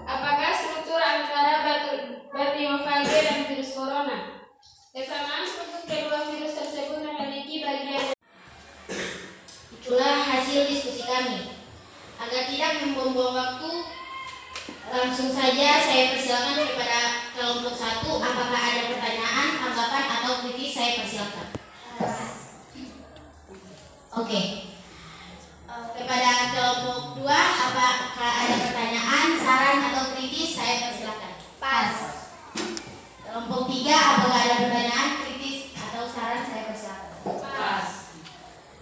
Apakah struktur antara bakteriofage dan virus corona? Kesamaan struktur kedua virus tersebut memiliki bagian. Itulah hasil diskusi kami. Agar tidak membuang-buang waktu, langsung saja saya persilakan kepada kelompok 1. Apakah ada pertanyaan, tanggapan, atau kritik? Saya persilakan. Oke. Kepada kelompok 2, apakah ada pertanyaan, saran, atau kritis? Saya persilakan. Pas. Kelompok 3, apakah ada pertanyaan, kritis, atau saran? Saya persilakan. Pas.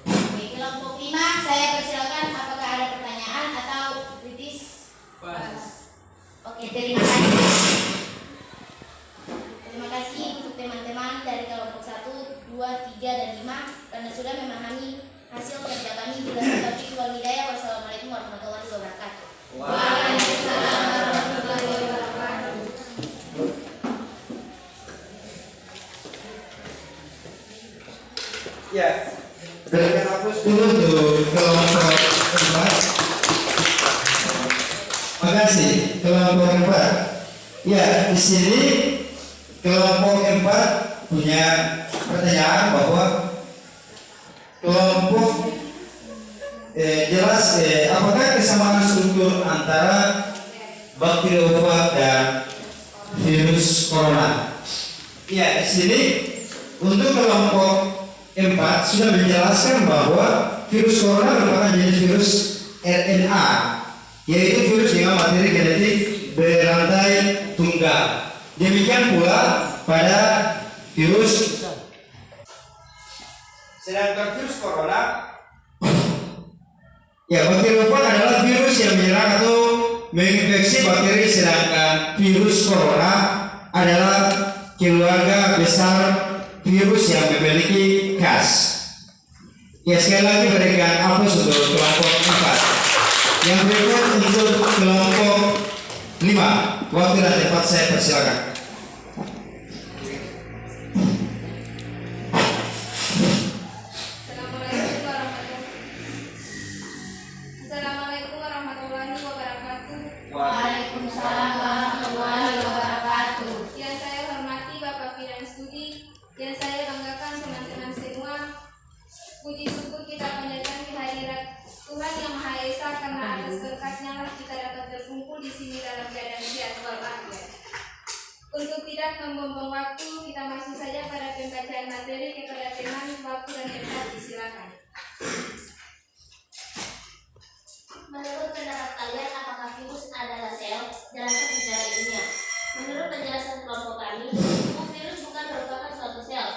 Oke, kelompok 5, saya persilakan. Apakah ada pertanyaan atau kritis? Pas. Oke, terima kasih. Terima kasih untuk teman-teman dari kelompok 1, 2, 3, dan 5 karena sudah memahami hasil kerja kami. Bila taufiq wal hidayah. Wassalamualaikum warahmatullahi wabarakatuh. Waalaikumsalam warahmatullahi wabarakatuh. Ya, berikan hapus dulu untuk kelompok 4. Makasih kelompok 4. Ya, di sini kelompok 4 punya pertanyaan bahwa kelompok jelas apakah kesamaan struktur antara bakteriofag dan virus corona? Ya, di sini untuk kelompok 4 sudah menjelaskan bahwa virus corona merupakan jenis virus RNA, yaitu virus dengan materi genetik berantai tunggal. Demikian pula pada virus. Sedangkan virus corona, ya, bakteriofag adalah virus yang menyerang atau menginfeksi bakteri, sedangkan virus corona adalah keluarga besar virus yang memiliki khas. Ya, sekali lagi berikan aplaus untuk kelompok 4. Yang berikut untuk kelompok 5. Waktu dan tempat saya persilakan. Assalamualaikum warahmatullahi wabarakatuh. Waalaikumsalam warahmatullahi wabarakatuh. Yang saya hormati Bapak Bidang Studi, yang saya banggakan teman-teman semua. Puji syukur kita panjatkan kehadirat Tuhan Yang Maha Esa karena atas berkatnya lah kita dapat berkumpul di sini dalam keadaan sehat walafiat. Untuk tidak membuang waktu, kita masuk saja pada pembacaan materi. Kepada teman, waktu dan tempat disilakan. Menurut pendapat kalian, apakah virus adalah sel? Jelaskan secara ilmiah. Menurut penjelasan kelompok kami, tubuh virus bukan merupakan suatu sel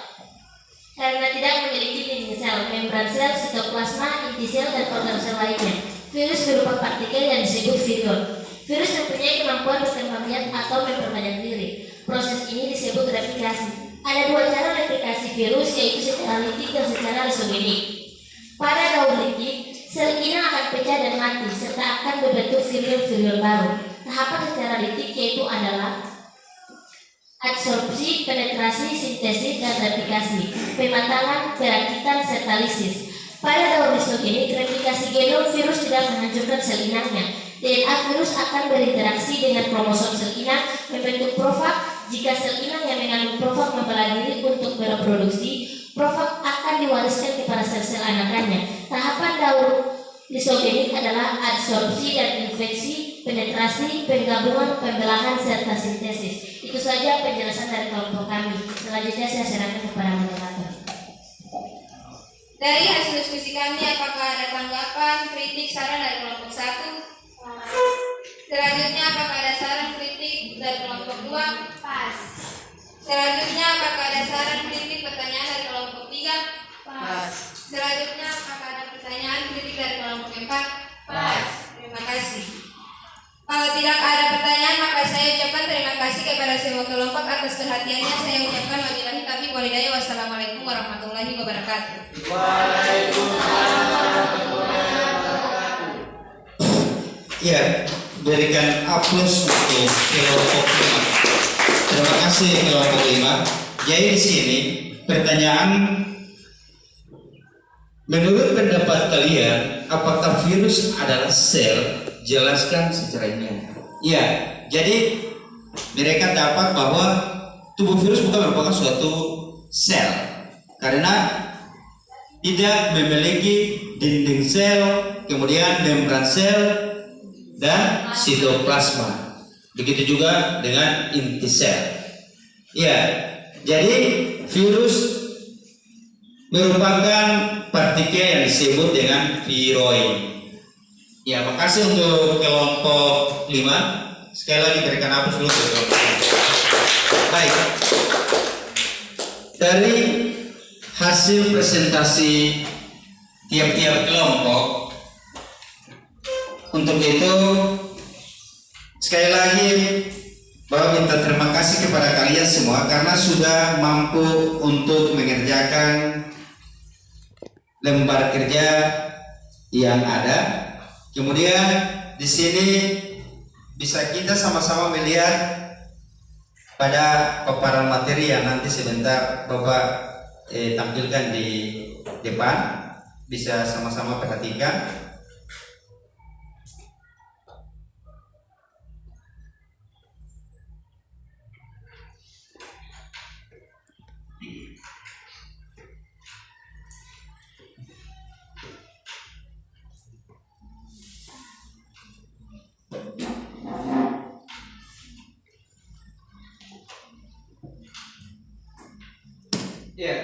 karena tidak memiliki dinding sel, membran sel, sitoplasma, inti sel, dan organ sel lainnya. Virus berupa partikel yang disebut virion. Virus mempunyai kemampuan berkembang biak atau memperbanyak diri. Proses ini disebut replikasi. Ada dua cara replikasi virus, yaitu secara litik dan secara lisogenik. Pada daun litik, sel inang akan pecah dan mati, serta akan membentuk virion-virion baru. Tahapan secara litik yaitu adalah adsorpsi, penetrasi, sintesis, dan replikasi, pematangan, perakitan, serta lisis. Pada daun lisogenik, replikasi genom virus tidak menghancurkan sel inangnya. DNA virus akan berinteraksi dengan kromosom sel inang membentuk profag. Jika sel inang yang mengandung profag membelah diri untuk bereproduksi, profag akan diwariskan kepada sel-sel anakannya. Tahapan daun lisogenik adalah adsorpsi dan infeksi, penetrasi, penggabungan, pembelahan, serta sintesis. Itu saja penjelasan dari kelompok kami. Selanjutnya saya serahkan kepada moderator. Dari hasil diskusi kami, apakah ada tanggapan, kritik, saran dari kelompok 1? Selanjutnya, apakah ada saran, kritik dari kelompok 2? Pas. Selanjutnya, apakah ada saran, kritik, pertanyaan dari kelompok 3? Pas. Selanjutnya, apakah ada pertanyaan, kritik dari kelompok 4? Kalau tidak ada pertanyaan, maka saya ucapkan terima kasih kepada semua kelompok atas perhatiannya. Saya ucapkan wabillahi taufiq wal hidayah. Wassalamualaikum warahmatullahi wabarakatuh. Ya, berikan aplaus untuk kelompok 5. Terima kasih kelompok 5. Jadi di sini pertanyaan, menurut pendapat kalian, apakah virus adalah sel? Jelaskan secara ilmiah. Ya, jadi mereka dapat bahwa tubuh virus bukan merupakan suatu sel karena tidak memiliki dinding sel, kemudian membran sel dan sitoplasma. Begitu juga dengan inti sel. Ya, jadi virus merupakan partikel yang disebut dengan viroid. Ya, makasih untuk kelompok 5. Sekali lagi berikan aplaus dulu untuk kelompok 5. Baik. Dari hasil presentasi tiap-tiap kelompok, untuk itu sekali lagi bahwa minta terima kasih kepada kalian semua karena sudah mampu untuk mengerjakan lembar kerja yang ada. Kemudian di sini bisa kita sama-sama melihat pada paparan materi yang nanti sebentar Bapak tampilkan di depan. Bisa sama-sama perhatikan. Ya.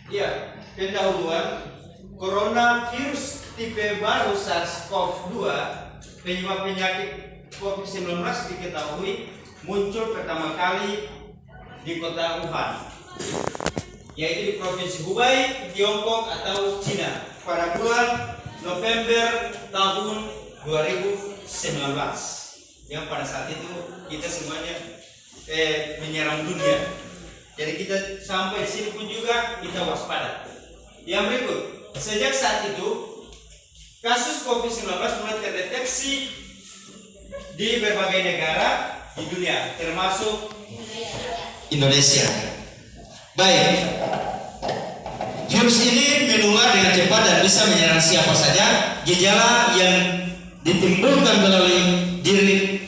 Ya, pendahuluan coronavirus tipe baru SARS-CoV-2 penyebab penyakit COVID-19 diketahui muncul pertama kali di kota Wuhan, yaitu di provinsi Hubei, Tiongkok atau Cina pada bulan November tahun 2019. Yang pada saat itu kita semuanya menyerang dunia. Jadi kita sampai sini pun juga kita waspada. Yang berikut, sejak saat itu kasus COVID-19 mulai terdeteksi di berbagai negara di dunia, termasuk Indonesia. Baik, virus ini menular dengan cepat dan bisa menyerang siapa saja. Gejala yang ditimbulkan melalui diri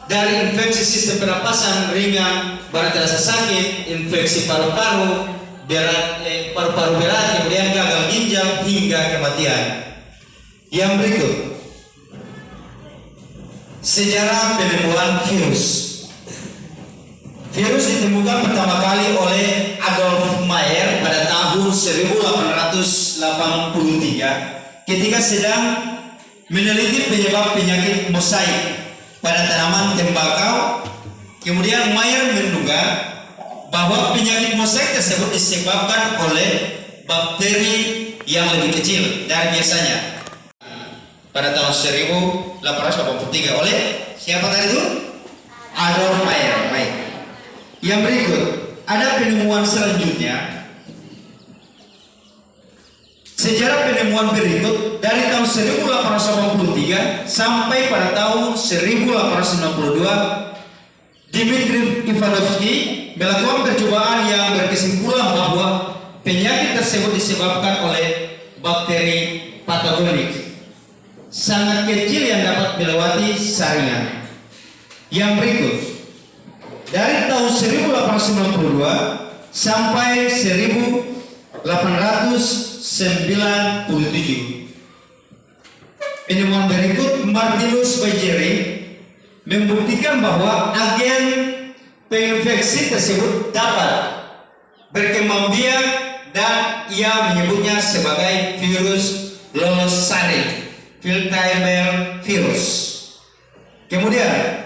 dari infeksi sistem pernapasan ringan, barat rasa sakit, infeksi paru-paru berat, paru-paru berat, kemudian gagal ginjal hingga kematian. Yang berikut, sejarah penemuan virus. Virus ditemukan pertama kali oleh Adolf Meyer pada tahun 1883 ketika sedang meneliti penyebab penyakit mosaik pada tanaman tembakau. Kemudian Meyer menduga bahwa penyakit mosaik tersebut disebabkan oleh bakteri yang lebih kecil dari biasanya. Pada tahun 1883 oleh siapa tadi itu? Adolf Meyer. Baik. Yang berikut, ada penemuan selanjutnya. Sejarah penemuan berikut dari tahun 1883 sampai pada tahun 1892, Dmitri Ivanovsky melakukan percobaan yang berkesimpulan bahwa penyakit tersebut disebabkan oleh bakteri patogenik sangat kecil yang dapat melewati saringan. Yang berikut, dari tahun 1892 sampai 1897, penemuan berikut Martinus Weigeri membuktikan bahwa agen penginfeksi tersebut dapat berkembang biak dan ia menyebutnya sebagai virus lolos saring, filtable virus. Kemudian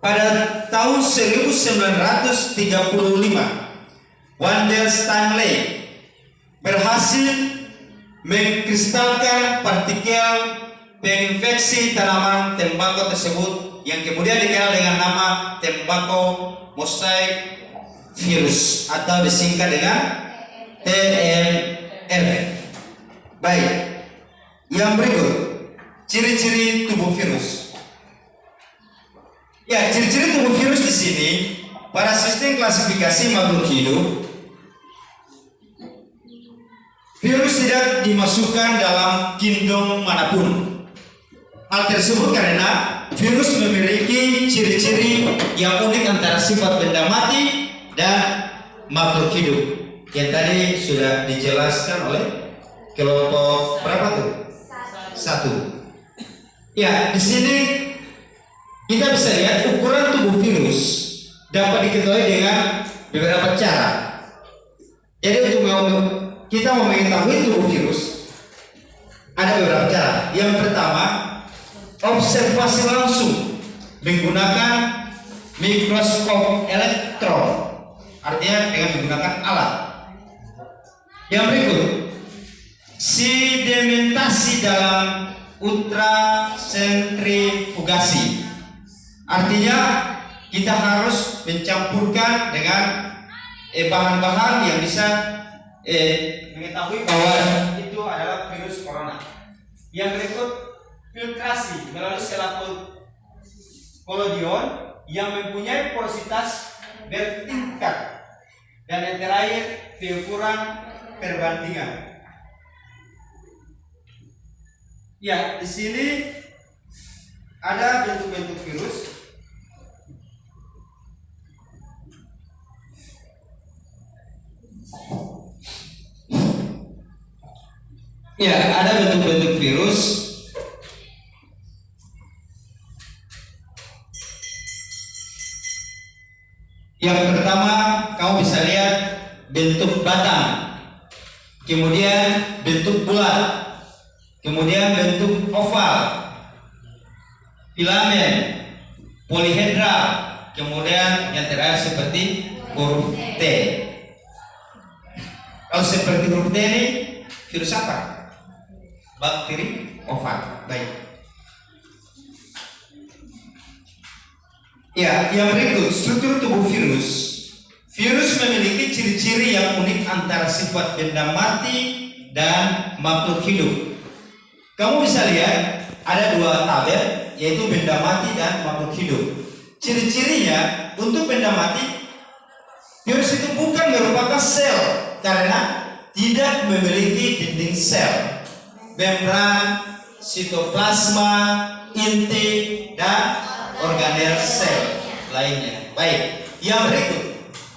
pada tahun 1935, Wendell Stanley berhasil mengkristalkan partikel penginfeksi tanaman tembakau tersebut yang kemudian dikenal dengan nama tembakau mosaik virus atau disingkat dengan TMR. Baik, yang berikut ciri-ciri tubuh virus. Ya, ciri-ciri tubuh virus di sini pada sistem klasifikasi makhluk hidup, virus tidak dimasukkan dalam kingdom manapun. Hal tersebut karena virus memiliki ciri-ciri yang unik antara sifat benda mati dan makhluk hidup yang tadi sudah dijelaskan oleh kelompok berapa tuh? 1. Ya, di sini kita bisa lihat ukuran tubuh virus dapat diketahui dengan beberapa cara. Jadi untuk kita mau mengetahui tubuh virus ada beberapa cara. Yang pertama, observasi langsung menggunakan mikroskop elektron, artinya dengan menggunakan alat. Yang berikut, sedimentasi dalam ultrasentrifugasi, artinya kita harus mencampurkan dengan bahan-bahan yang bisa mengetahui bahwa itu adalah virus corona. Yang berikut, filtrasi melalui sel kolodion yang mempunyai porositas bertingkat. Dan yang terakhir, pengukuran perbandingan. Ya, di sini ada bentuk-bentuk virus. Ya, ada bentuk-bentuk virus. Yang pertama, kamu bisa lihat bentuk batang, kemudian bentuk bulat, kemudian bentuk oval, filamen, polihedra, kemudian yang terakhir seperti huruf T. Kalau seperti huruf T ini virus apa? Bakteri oval. Baik. Ya, yang berikut struktur tubuh virus. Virus memiliki ciri-ciri yang unik antara sifat benda mati dan makhluk hidup. Kamu bisa lihat ada dua tabel, yaitu benda mati dan makhluk hidup. Ciri-cirinya untuk benda mati, virus itu bukan merupakan sel karena tidak memiliki dinding sel, membran, sitoplasma, inti, dan organel sel lainnya. Baik, yang berikut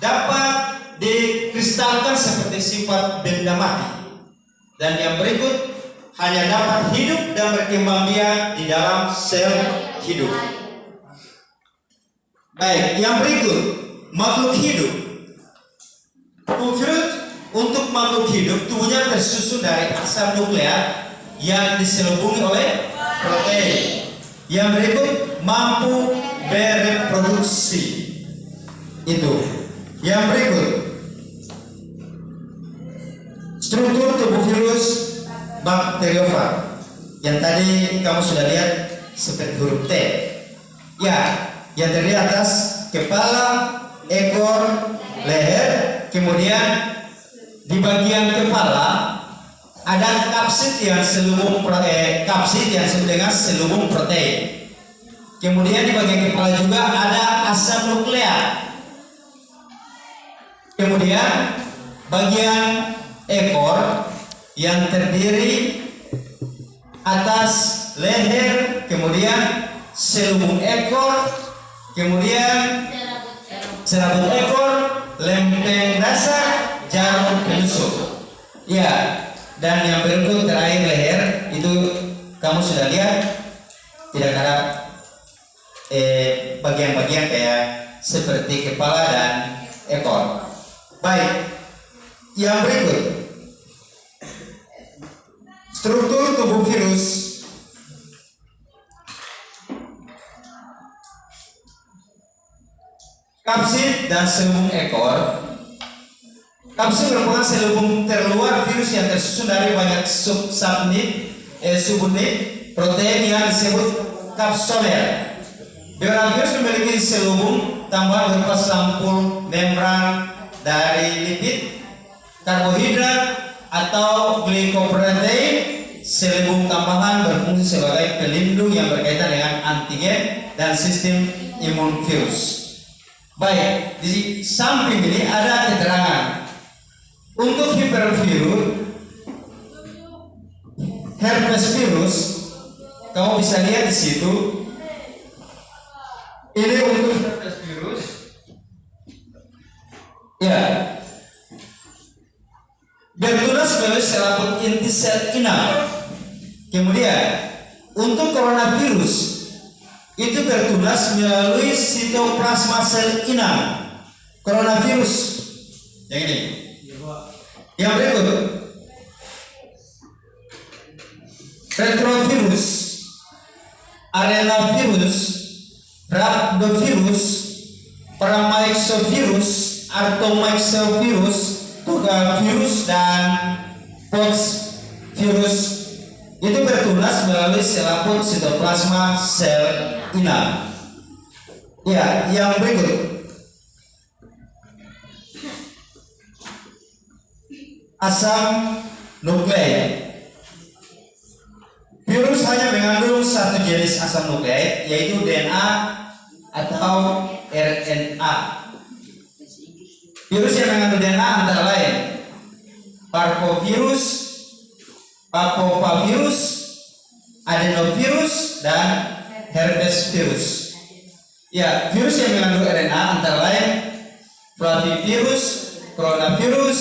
dapat dikristalkan seperti sifat benda mati, dan yang berikut hanya dapat hidup dan berkembang biak di dalam sel hidup. Baik, yang berikut makhluk hidup. Virus untuk makhluk hidup tubuhnya tersusun dari asam nukleat yang diselubungi oleh protein. Yang berikut mampu bereproduksi. Itu. Yang berikut struktur tubuh virus bakteriofag yang tadi kamu sudah lihat seperti huruf T. Ya, yang terdiri atas kepala, ekor, leher, kemudian di bagian kepala ada kapsid yang selubung disebut dengan selubung protein. Kemudian di bagian kepala juga ada asam nukleat. Kemudian bagian ekor yang terdiri atas leher, kemudian selubung ekor, kemudian serabut ekor, lempeng dasar, jarum penusuk. Ya, dan yang berikut terakhir leher itu kamu sudah lihat tidak ada bagian-bagian kayak seperti kepala dan ekor. Baik, yang berikut struktur tubuh virus. Kapsid dan selubung ekor. Kapsid merupakan selubung terluar virus yang tersusun dari banyak subunit protein yang disebut kapsomer. Beberapa virus memiliki selubung tambahan berupa sampul membran dari lipid, karbohidrat, atau glikoprotein. Selubung tambahan berfungsi sebagai pelindung yang berkaitan dengan antigen dan sistem imun virus. Baik, di samping ini ada keterangan untuk hipervirus, herpes virus. Kamu bisa lihat di situ. Ini untuk herpes virus. Ya. Bertunas melalui selaput inti sel inang. Kemudian untuk coronavirus itu bertunas melalui sitoplasma sel inang. Coronavirus yang ini. Yang berikut retrovirus, arenavirus, rhabdovirus, paramyxovirus, artomyxovirus, virus dan pox virus itu bertunas melalui selaput sitoplasma sel inang. Ya, yang berikut asam nukleik. Virus hanya mengandung satu jenis asam nukleik, yaitu DNA atau RNA. Virus yang mengandung DNA antara lain parvovirus, papopavirus, adenovirus, dan herpes virus. Ya, virus yang mengandung RNA antara lain flavivirus, coronavirus,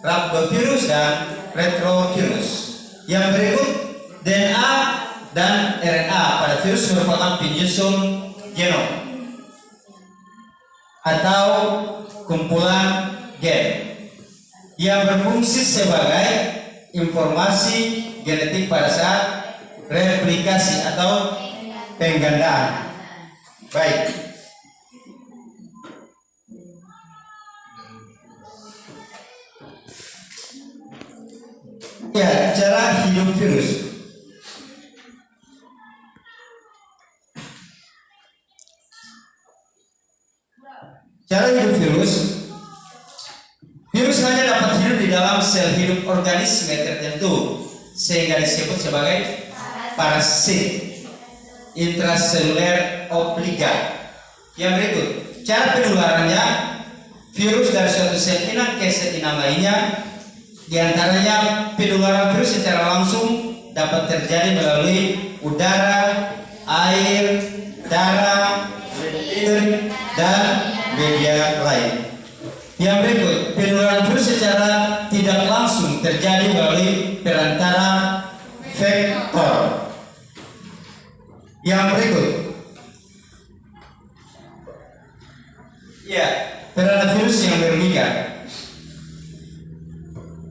rhabdovirus, dan retrovirus. Yang berikut DNA dan RNA pada virus merupakan penyusun genom atau kumpulan gen yang berfungsi sebagai informasi genetik pada saat replikasi atau penggandaan. Baik. Ya, cara hidup virus. Cara hidup virus. Virus hanya dapat hidup di dalam sel hidup organisme tertentu sehingga disebut sebagai parasit intraseluler obligat. Yang berikut, cara penularannya virus dari suatu sel inang ke sel inang lainnya. Di antaranya penularan virus secara langsung dapat terjadi melalui udara, air, darah, air, dan media lain. Yang berikut, penularan virus secara tidak langsung terjadi melalui perantara vektor. Yang berikut, ya, perantara virus yang merugikan.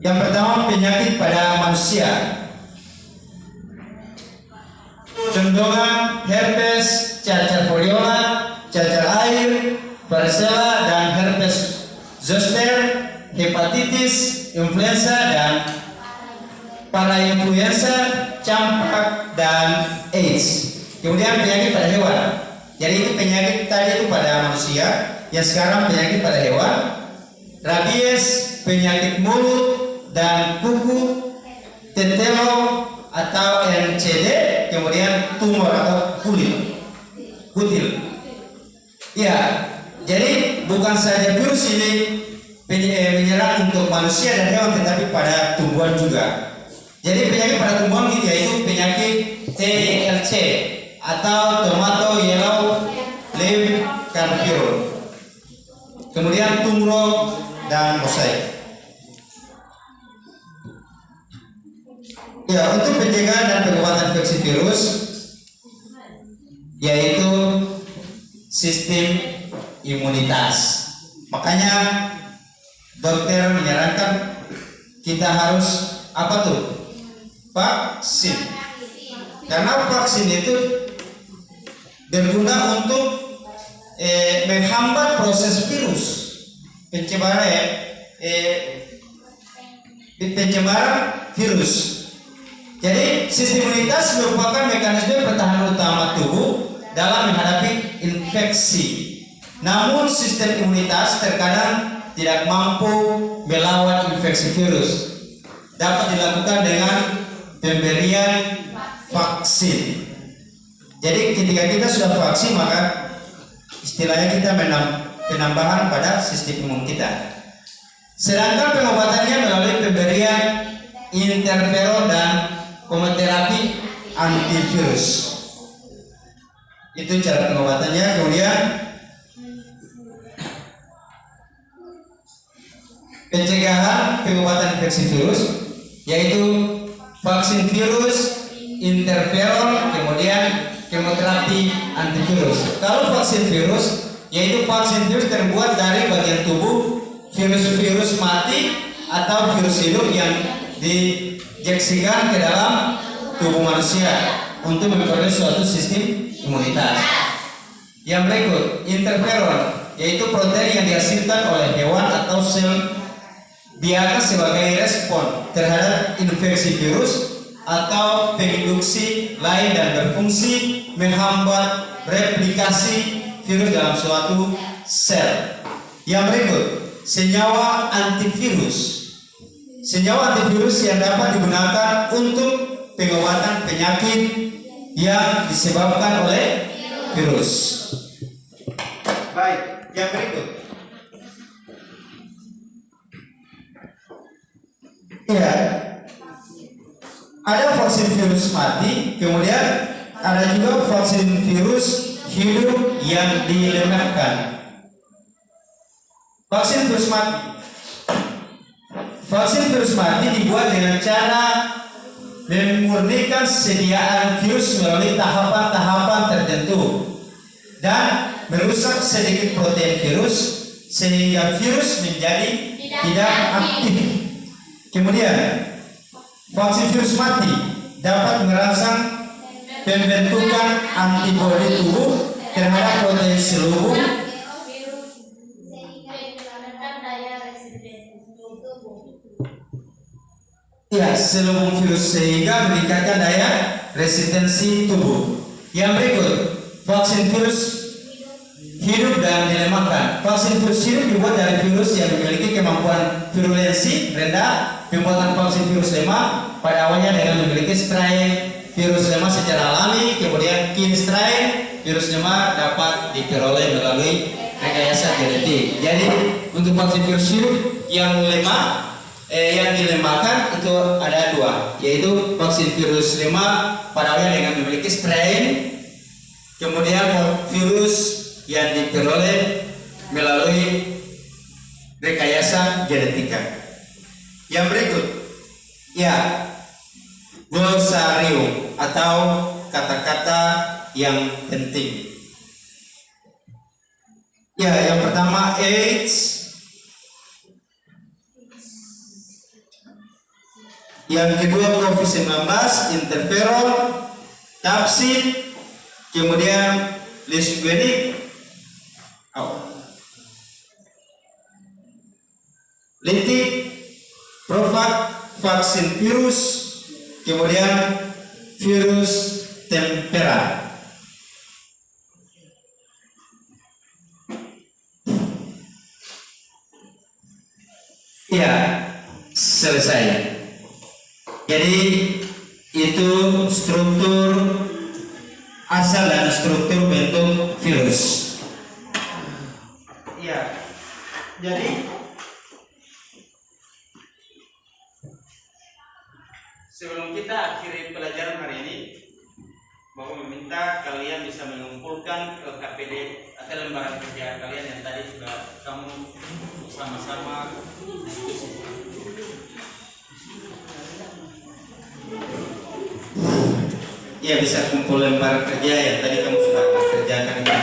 Yang pertama, penyakit pada manusia. Contohnya herpes, cacar variola, cacar air, varicella, dan herpes zoster, hepatitis, influenza, dan parainfluenza, campak, dan AIDS. Kemudian penyakit pada hewan. Jadi itu penyakit tadi itu pada manusia, yang sekarang penyakit pada hewan. Rabies, penyakit mulut dan kuku, tetelo atau NCD, kemudian tumor atau kutil. Ya, jadi bukan saja virus ini menyerang untuk manusia dan hewan, tetapi pada tumbuhan juga. Jadi penyakit pada tumbuhan yaitu penyakit TLC atau tomato yellow leaf canker, kemudian tumor dan mosaik. Ya, untuk pencegahan dan pengobatan infeksi virus yaitu sistem imunitas. Makanya dokter menyarankan kita harus apa tuh? Vaksin. Karena vaksin itu berguna untuk menghambat proses virus pencemaran virus. Jadi sistem imunitas merupakan mekanisme pertahanan utama tubuh dalam menghadapi infeksi. Namun sistem imunitas terkadang tidak mampu melawan infeksi virus. Dapat dilakukan dengan pemberian vaksin. Jadi ketika kita sudah vaksin, maka istilahnya kita penambahan pada sistem imun kita. Sedangkan pengobatannya melalui pemberian interferon dan kemoterapi antivirus. Itu cara pengobatannya. Kemudian pencegahan pengobatan infeksi virus, yaitu vaksin virus, interferon, kemudian kemoterapi antivirus. Kalau vaksin virus, yaitu vaksin virus terbuat dari bagian tubuh virus-virus mati atau virus hidup yang diinjeksikan ke dalam tubuh manusia untuk memperoleh suatu sistem imunitas. Yang berikut, interferon, yaitu protein yang dihasilkan oleh hewan atau sel biaka sebagai respon terhadap infeksi virus atau penginduksi lain dan berfungsi menghambat replikasi virus dalam suatu sel. Yang berikut, senyawa antivirus. Senyawa antivirus yang dapat digunakan untuk pengobatan penyakit yang disebabkan oleh virus. Baik, yang berikut. Ya, ada vaksin virus mati, kemudian ada juga vaksin virus hidup yang dilemahkan. Vaksin virus mati. Vaksin virus mati dibuat dengan cara memurnikan sediaan virus melalui tahapan-tahapan tertentu dan merusak sedikit protein virus sehingga virus menjadi tidak aktif. Kemudian, vaksin virus mati dapat merangsang pembentukan antibodi tubuh terhadap protein seluruh seluruh virus sehingga meningkatkan daya resistensi tubuh. Yang berikut, vaksin virus hidup dan dilemahkan. Vaksin virus hidup dibuat dari virus yang memiliki kemampuan virulensi rendah. Pembuatan vaksin virus lemah pada awalnya dengan memiliki strain virus lemah secara alami, kemudian kin strain virus lemah dapat diperoleh melalui rekayasa genetik. Jadi untuk vaksin virus hidup yang lemah yang dilemahkan itu ada dua, yaitu vaksin virus lemah pada awalnya dengan memiliki strain, kemudian virus yang diperoleh melalui rekayasa genetika. Yang berikut, ya, glosarium atau kata-kata yang penting. Ya, yang pertama AIDS. Yang kedua COVID-19, interferon, kapsid, kemudian leishmaniasis, litik, Provak, vaksin virus, kemudian virus tempera. Ya, selesai. Jadi itu struktur asal dan struktur bentuk virus. Ya, jadi sebelum kita akhiri pelajaran hari ini, Bapak meminta kalian bisa mengumpulkan LKPD atau lembaran kerja kalian yang tadi sudah kamu sama-sama diskusi. Ya, bisa kumpul lembaran kerja yang tadi kamu sudah kerjakan itu.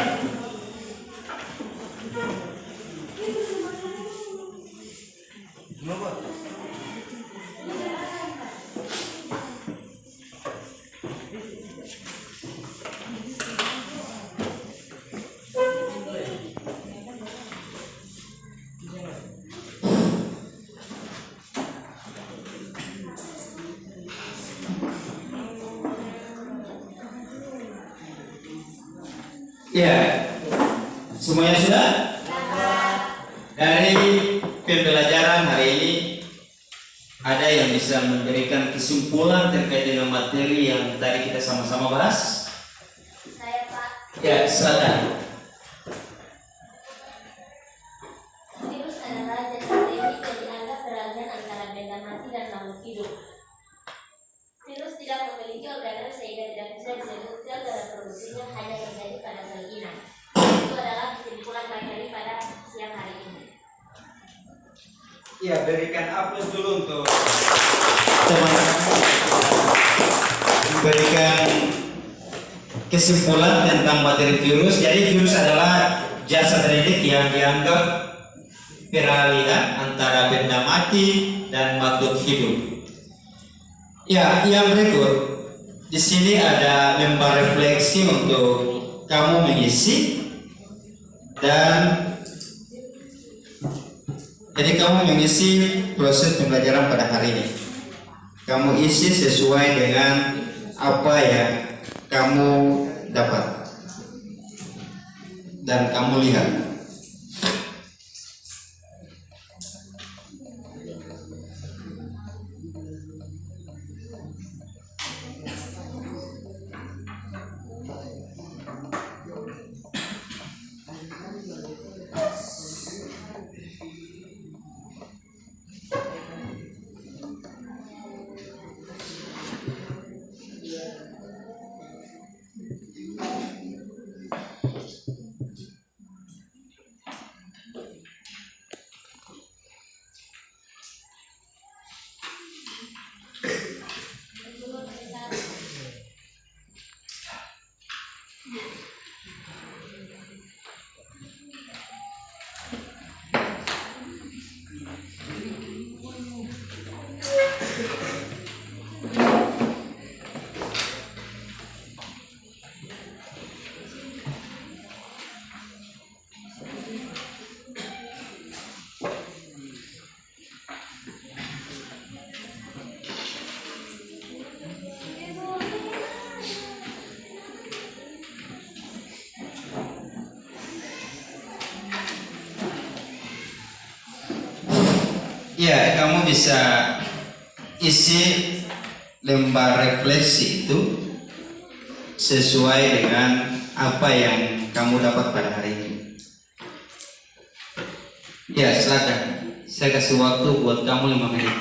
Ya, semuanya sudah? Dari pembelajaran hari ini ada yang bisa memberikan kesimpulan terkait dengan materi yang tadi kita sama-sama bahas? Saya Pak. Ya, silakan. Virus adalah zat pandemi yang dianggap beralihan antara benda mati dan makhluk hidup. Virus tidak memiliki organel sehingga tidak bisa disebut sel dan produksinya hanya terjadi pada sel inang. Itu adalah kesimpulan materi pada siang hari ini. Ya, berikan aplaus dulu untuk teman-teman memberikan kesimpulan tentang materi virus. Jadi virus adalah jasa genetik yang dianggap peralihan antara benda mati dan makhluk hidup. Ya, yang berikut di sini ada lembar refleksi untuk kamu mengisi dan jadi kamu mengisi proses pembelajaran pada hari ini. Kamu isi sesuai dengan apa yang kamu dapat dan kamu lihat. Ya, kamu bisa isi lembar refleksi itu sesuai dengan apa yang kamu dapat pada hari ini. Ya, silakan. Saya kasih waktu buat kamu 5 menit.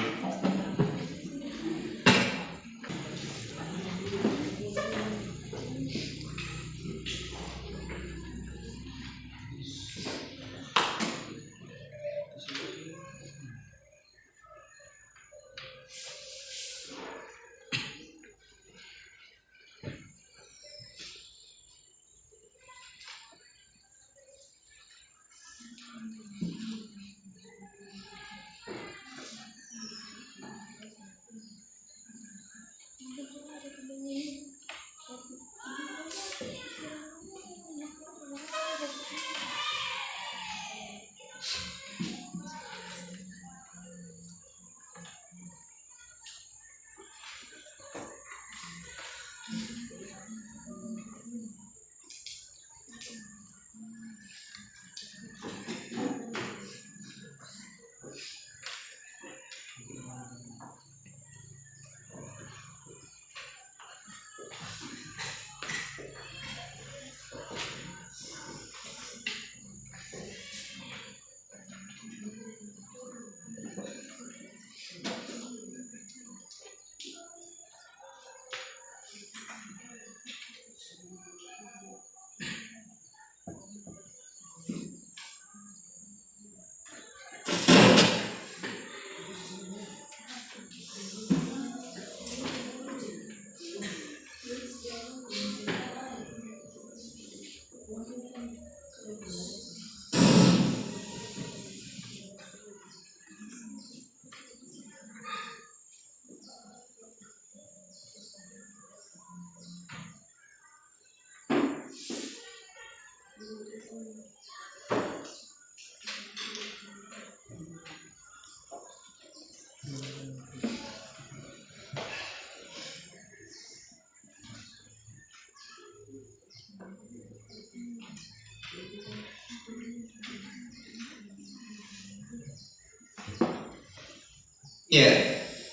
Ya,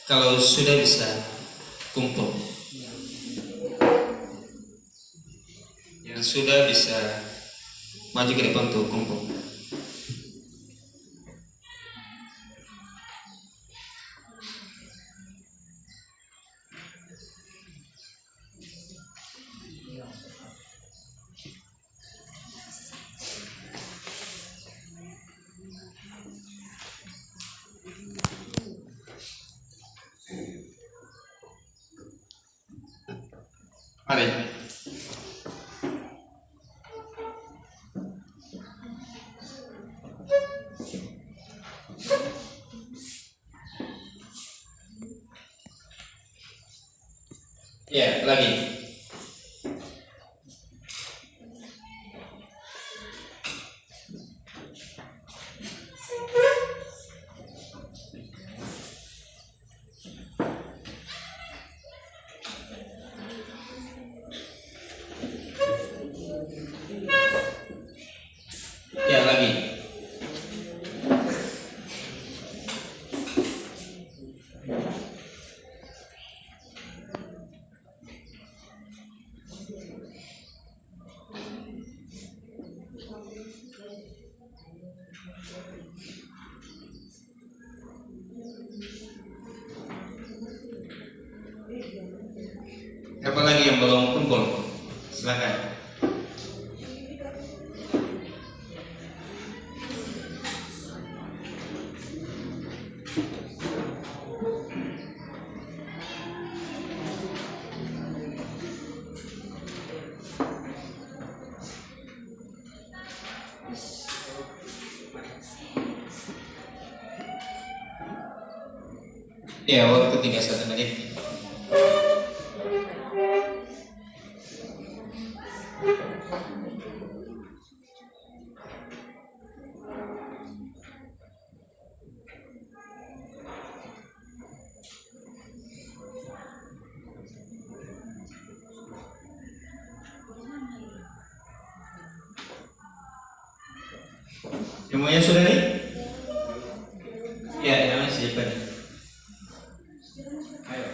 kalau sudah bisa kumpul. Yang sudah bisa maju ke depan untuk kumpul. Mari. Ya, lagi. Ya, lagi. Siapa lagi yang belum kumpul? Silakan. Ya, waktu tinggal 1 menit. Semuanya sudah nih? Ya, namanya siapa nih? Ayo.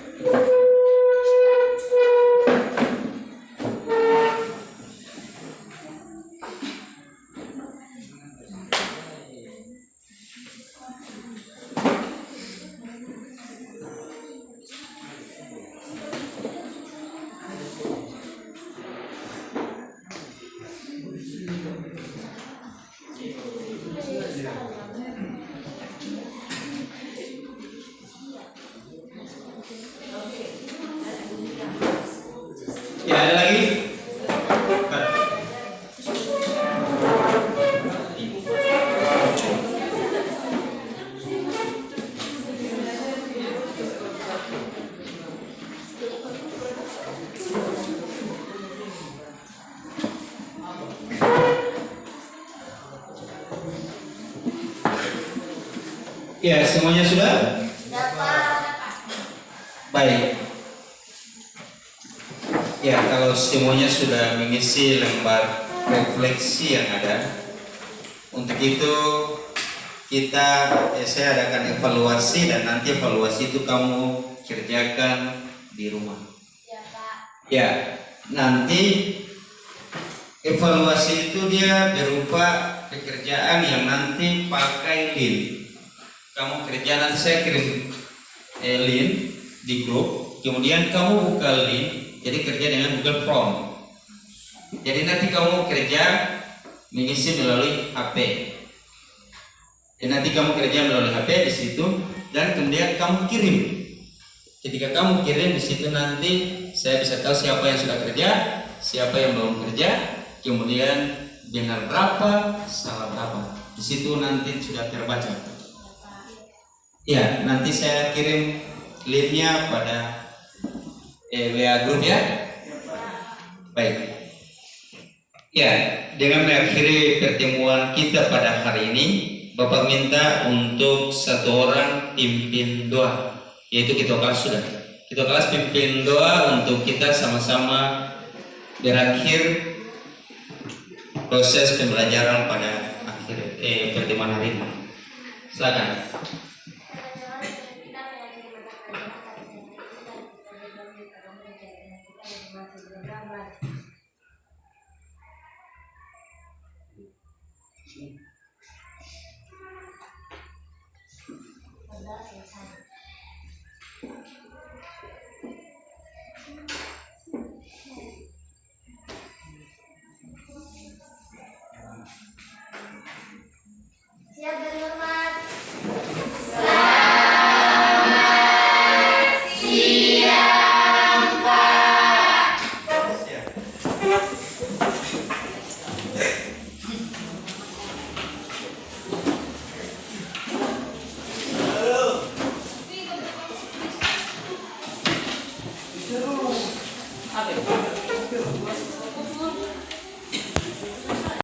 Ya, ada lagi? Ya, semuanya sudah? Baik. Ya, kalau semuanya sudah mengisi lembar refleksi yang ada, untuk itu saya adakan evaluasi dan nanti evaluasi itu kamu kerjakan di rumah. Ya, Pak. Ya, nanti evaluasi itu dia berupa pekerjaan yang nanti pakai link. Kamu kerja, nanti saya kirim link di grup, kemudian kamu buka link, jadi kerja dengan Google Form. Jadi nanti kamu kerja mengisi melalui HP. Dan nanti kamu kerja melalui HP di situ, dan kemudian kamu kirim. Ketika kamu kirim di situ, nanti saya bisa tahu siapa yang sudah kerja, siapa yang belum kerja, kemudian benar berapa, salah berapa. Di situ nanti sudah terbaca. Ya, nanti saya kirim linknya pada WA grup ya. Baik. Ya, dengan mengakhiri pertemuan kita pada hari ini, Bapak minta untuk 1 orang pimpin doa, yaitu ketua kelas sudah. Ketua kelas pimpin doa untuk kita sama-sama berakhir proses pembelajaran pada akhir pertemuan hari ini. Silakan. sudah selesai. Siap dan hormat. Apa?